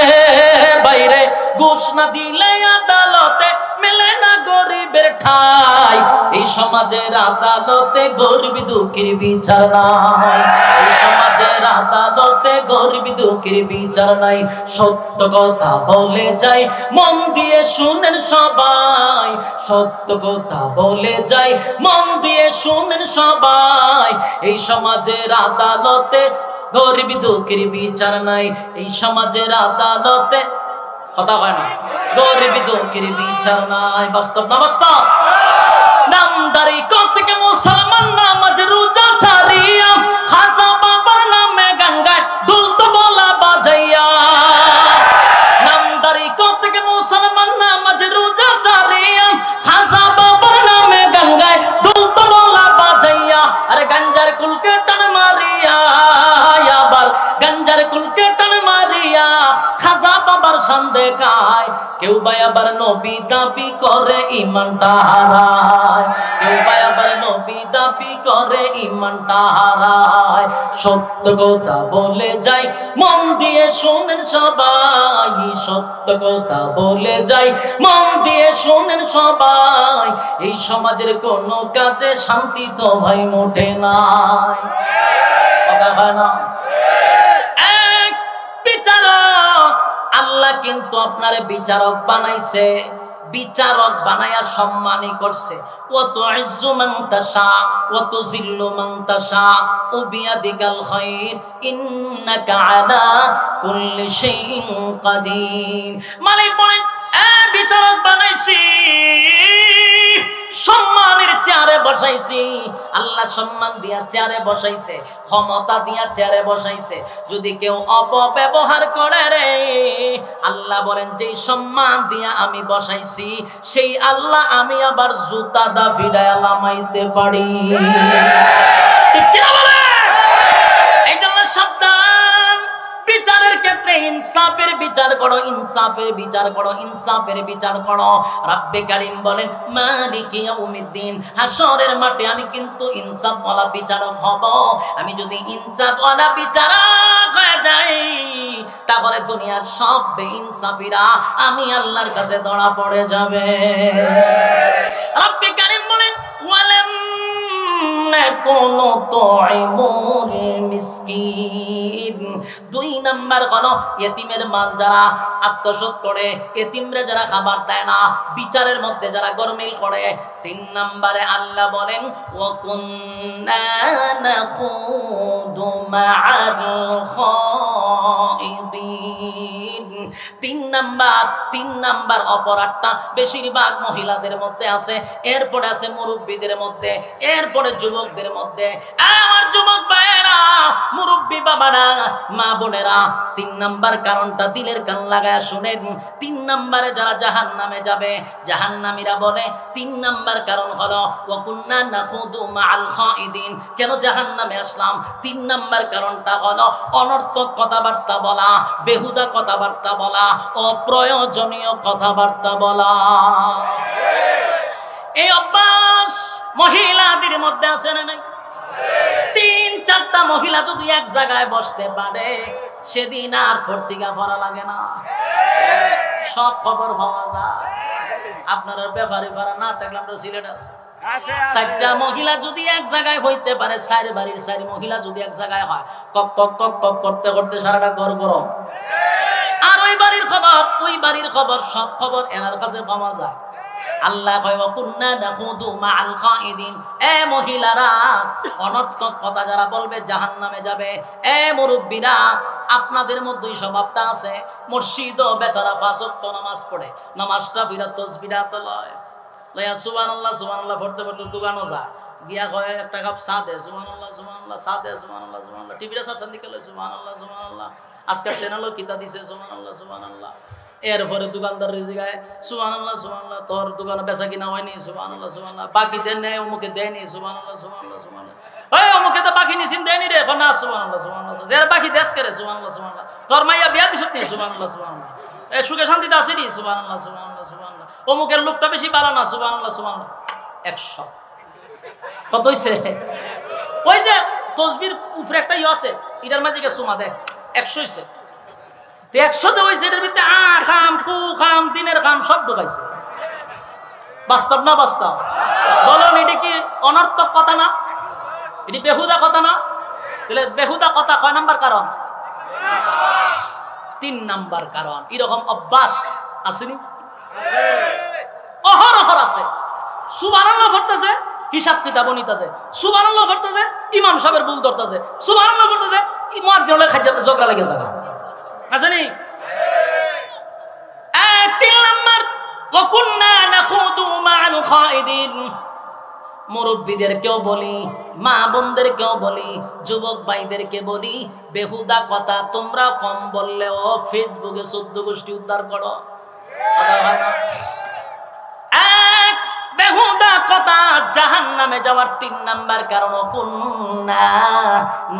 বাইরে, ঘুষ না দিলে আদালতে মেলে না গরিবের ঠাই। এই সমাজের আদালতে গরিব দুঃখীর বিচার নাই। এই সমাজের আদালতে গরিব দুঃখীর বিচার নাই। সত্য কথা বলে যাই, মন দিয়ে শুনেন সবাই। সত্য কথা বলে যাই, মন দিয়ে শুনেন সবাই। এই সমাজের আদালতে গরিব দুঃখীর বিচার নাই। এই সমাজের আদালতে কথা হয় না, গরিব দুঃখীর বিচার নাই। বাস্তব না বাস্তব? নামদারি কত থেকে মুসলমান নামাজ রোজা ছাড়িয়া, খাজা বাবার নামে গান গায় ঢোল তবলা বাজাইয়া। নামদারি কত থেকে মুসলমান নামাজ রোজা ছাড়িয়া, খাজা বাবার নামে গান গায় ঢোল তবলা বাজাইয়া। আরে গাঞ্জার কুলকে টান মারিয়া, আবার গাঞ্জার কুলকে টান মারিয়া খাজা বাবার শান দেখায়। কেউ ভাই আবার নবী দাবি করে ইমানটা হারায়। কেউ ভাই আবার নবী দাবি করে ইমানটা হারায়। সত্য কথা বলে যাই, মন দিয়ে শোনেন সবাই। সত্য কথা বলে যাই, মন দিয়ে শোনেন সবাই। এই সমাজের কোনো কাজে শান্তি তো ভাই মোটে নাই। কথা হয় না? বিচারক আল্লাহ কিন্তু আপনারে বিচারক বানাইছে। বিচারক বানায়া সম্মানী করছে। ওয়া তুইজ্জু মান তাশা ওয়া তুযিল্লু মান তাশা ওয়া বিয়াদিকাল খায়র ইন্নাকা আলা কুল্লি শাইইন কাদির। মালিক বলেন, বিচারক বানাইছি, সম্মানের চেয়ারে বসাইছি। আল্লাহ সম্মান দিয়া চেয়ারে বসাইছে, ক্ষমতা দিয়া চেয়ারে বসাইছে। যদি কেউ অপব্যবহার করে রে, আল্লাহ বলেন যে সম্মান দিয়া আমি বসাইছি সেই আল্লাহ আমি আবার জুতা দা ফিরায়া লামাইতে পারি। ঠিক কি না বলে? এই জন্য সাবধান, বিচারের ক্ষেত্রে ইনসাফের বিচার করো, ইনসাফের বিচার করো, ইনসাফের বিচার করো। রব্বে কারীম বলেন মালিকি ইয়াউমিদ্দিন, হাশরের মাঠে আমি কিন্তু ইনসাফওয়ালা বিচারক হব। আমি যদি ইনসাফওয়ালা বিচারক হয়ে যাই, তাহলে দুনিয়ার সব বেইনসাফিরা আমি আল্লাহর কাছে ধরা পড়ে যাবে। রব্বে কারীম বলেন ওয়ালাম নাকুনু তুইমুল মিসকিন। 2 নাম্বার হলো ইতিমের মাল যারা আত্মসাৎ করে, ইতিমরে যারা খাবার দেয় না, বিচারের মধ্যে যারা গরমিল করে। 3 নম্বরে আল্লাহ বলেন ওয়া কুন্না নাখুদু মা'আল খাইদিন। 3 নাম্বার অপরাধটা বেশিরভাগ মহিলাদের মধ্যে আছে, এরপরে আছে মুরব্বীদের মধ্যে, এরপরে যুবকদের মধ্যে। আমার যুবক ভাইয়েরা, মুরব্বী বাবারা, মা বোনেরা, 3 নাম্বার কারণটা দিলের কান লাগায় শুনেন। 3 নাম্বারে যারা জাহান্নামে যাবে, জাহান্নামীরা বলে 3 নাম্বার কারণ হলো ওয়া কুন্না নাখুদু মা'আল খাইদিন। কেন জাহান্নামে আসলাম? 3 নাম্বার কারণটা হলো অনর্থক কথাবার্তা বলা, বেহুদা কথাবার্তা বলা, অপ্রয়োজনীয় কথাবার্তা বলা। এই অভ্যাস মহিলাদের মধ্যে আছে না নাই? 3-4টা মহিলা যদি এক জায়গায় বসতে পারে, সেদিন আর ফর্তিকা ভরা লাগে না, সব খবর পাওয়া যায়। আপনারা ব্যাপারে ভাড়া না থাকলে আমরা সিলেট আছে 4টা মহিলা যদি এক জায়গায় হইতে পারে, 4 বাড়ির 4 মহিলা যদি এক জায়গায় হয়, কক কক কক কক করতে করতে সারাটা ঘর গরম। আর ওই বাড়ির খবর সব খবর এনার কাছে পাওয়া যায়। আল্লাহ কয় ওয়া কুন্না নাখুদু মা'আল খাইদিন। এ মহিলারা, অনর্থক কথা যারা বলবে জাহান্নামে যাবে। এ মুরব্বীরা, আপনাদের মধ্যেই স্বভাবটা আছে, মসজিদও বেচারা 5 ওয়াক্ত নামাজ পড়ে, নামাজটা বিরাট তাসবিহাত লয়, লয়া সুবহানাল্লাহ সুবহানাল্লাহ পড়তে পড়তে দোকানও যায়, গিয়া কয় একটা কাপ চা দে, সুবহানাল্লাহ সুবহানাল্লাহ, চা দে, সুবহানাল্লাহ সুবহানাল্লাহ, টিভিটা সাবসান দিকে লয়, সুবহানাল্লাহ সুবহানাল্লাহ, আজকাল চ্যানেলও কিতা দিছে, সুবহানাল্লাহ সুবহানাল্লাহ। এরপরে দোকানদার রিজিগায় সুবহানাল্লাহ সুবহানাল্লাহ, তোর দোকানে বেচা কিনা হয়নি, সুবহানাল্লাহ সুবহানাল্লাহ, বাকি দেন নেই, অমুকে দেয়নি, সুবহানাল্লাহ সুবহানাল্লাহ সুবহানাল্লাহ, ওই অমুকে তো বাকি নিছিন দেয়নি রে, না সুবহানাল্লাহ সুবহানাল্লাহ, এর বাকি দেশ করে, সুবহানাল্লাহ সুবহানাল্লাহ, তোর মাইয়া বিয়া দিছত নি, সুবহানাল্লাহ সুবহানাল্লাহ, এ সুখে শান্তিতে আসিনি, সুবহানাল্লাহ সুবহানাল্লাহ সুবহানাল্লাহ, অমুকের লোকটা বেশি ভালো না, সুবহানাল্লাহ সুবহানাল্লাহ। 100 কত হইছে? ওই যে তসবির উপরে একটা ইয়ে আছে, এটার মাঝে সুমা দেখ 100 হইছে। 100 হয়েছে, এটার ভিতরে খাম কু খাম দিনের খাম সব ঢুকাইছে। বাস্তব না বাস্তব? বলুন, এটি কি অনর্থক কথা না? এটি বেহুদা কথা না? তাহলে বেহুদা কথা কয় নাম্বার কারণ? 3 নাম্বার কারণ। এরকম অভ্যাস আসেনি? অহরহর আছে। সুবহানাল্লাহ পড়তেছে, হিসাব কিতাব নিতেছে, সুবহানাল্লাহ পড়তেছে, ইমাম সাহেবের ভুল ধরতেছে, সুবহানাল্লাহ পড়তেছে, মুয়াজ্জিনের খাদ্য ঝগড়া লেগে যায়। আসেনি? 3 নাম্বার ওয়া কুন্না নাখুদু মা'আল খাইদিন। মুরব্বীদেরকেও বলি, মা বোনদেরকেও বলি, যুবক ভাইদেরকে বলি, বেহুদা কথা তোমরা কম বললেও ফেসবুকে 14 গোষ্ঠী উদ্ধার করো। কথা হয় না? বেহুদা কথা জাহান্নামে যাওয়ার 3 নাম্বার কারণ কুন্না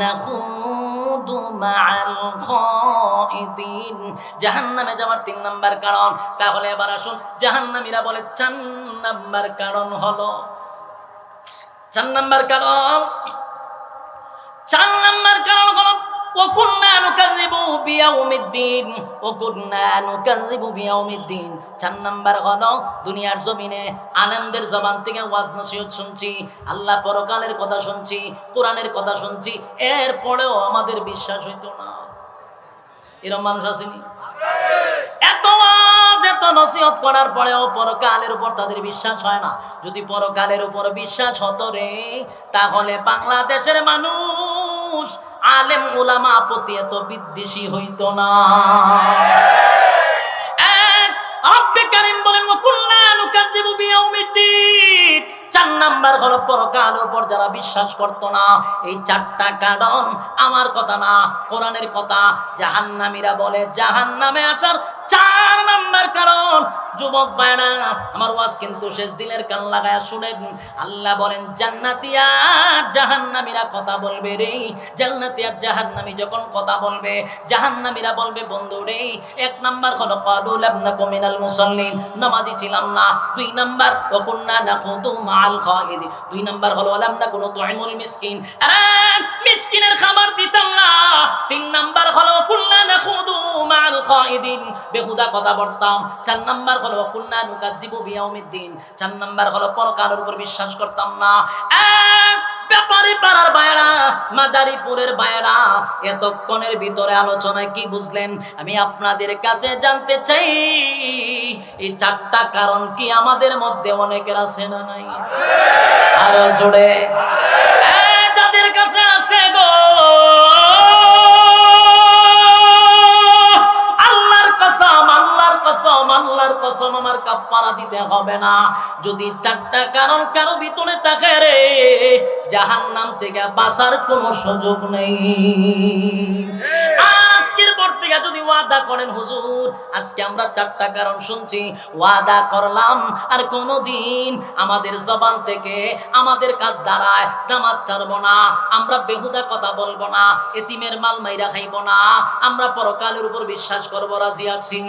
নাখুদু মা'আল খাইদিন। জাহান্নামে যাওয়ার 3 নাম্বার কারণ। তাহলে এবার আসুন, জাহান্নামীরা বলে 4 নাম্বার কারণ হলো, 4 নাম্বার কারণ হলো ওয়া কুন্না নুকাযযিবু বিয়াউমিদ্দিন, ওয়া কুন্না নুকাযযিবু বিয়াউমিদ্দিন। 4 নাম্বার হলো দুনিয়ার জমিনে আলেমদের জবান থেকে ওয়াজ নসিহত শুনছি, আল্লাহ পরকালের কথা শুনছি, কোরআনের কথা শুনছি, এরপরেও আমাদের বিশ্বাস হইতো না। এরকম মানুষ আসেনি? এত এত নসিহত করার পরেও পরকালের উপর তাদের বিশ্বাস হয় না। যদি পরকালের উপর বিশ্বাস হতো রে, তাহলে বাংলাদেশের মানুষ আলেম উলামা প্রতি এত বিদ্বেষী হইতো না। রব্বে কারীম বলেন ওয়াকুল্লা নুকাযযিবু বিয়াউমিদ্দিন। 4 নাম্বার হলো পরকালের উপর যারা বিশ্বাস করতো না। এই 4টা কারণ আমার কথা না, কোরআনের কথা। জাহান্নামীরা বলে জাহান্নামে আসার 4 নাম্বার কারণ। যুবক ভাইরা আমার ওয়াজ কিন্তু শেষ, দিলের কান লাগায়া শুনেন। আল্লাহ বলেন জান্নাতি আর জাহান্নামীরা কথা বলবে রে। জান্নাতি আর জাহান্নামী যখন কথা বলবে, জাহান্নামীরা বলবে বন্ধু রে, 1 নাম্বার হলো ক্বালু লাম নাকু মিনাল মুসাল্লিন, নামাজি ছিলাম না। 2 নাম্বার ওয়া কুননা নাখুদু মাআল খাইদিন। 2 নাম্বার হলো লাম নাকু নুতঈমুল মিসকিন, মিসকিনের খাবার দিতাম না। 3 নাম্বার হলো কুননা নাখুদু মাআল খাইদিন, বেহুদা কথা বলতাম। 4 নাম্বার হলো কুননা নুকাযযিবু বিয়াউমিদ্দিন, 4 নাম্বার হলো পরকালের উপর বিশ্বাস করতাম না। ব্যাপারী পাড়ার ভাইরা, মাদারীপুরের ভাইরা, এতক্ষণের ভিতরে আলোচনায় কি বুঝলেন আমি আপনাদের কাছে জানতে চাই। এই 4টা কারণ কি আমাদের মধ্যে অনেকের আছে না নাই? আরো জোরে যাদের কাছে আছে গো, আল্লাহর কসম আমার কাফারা দিতে হবে না। যদি 4টা কারণ কারো ভিতরে থাকে রে, জাহান্নাম থেকে বাঁচার কোনো সুযোগ নেই। আজকের পর থেকে যদি ওয়াদা করেন হুজুর আজকে আমরা 4টা কারণ শুনছি, ওয়াদা করলাম আর কোনোদিন আমাদের জবান থেকে আমাদের কাজ দ্বারায় নামাজ ছাড়বো না, আমরা বেহুদা কথা বলবো না, এতিমের মাল মাইরা খাইবো না, আমরা পরকালের উপর বিশ্বাস করবো, রাজি আছি।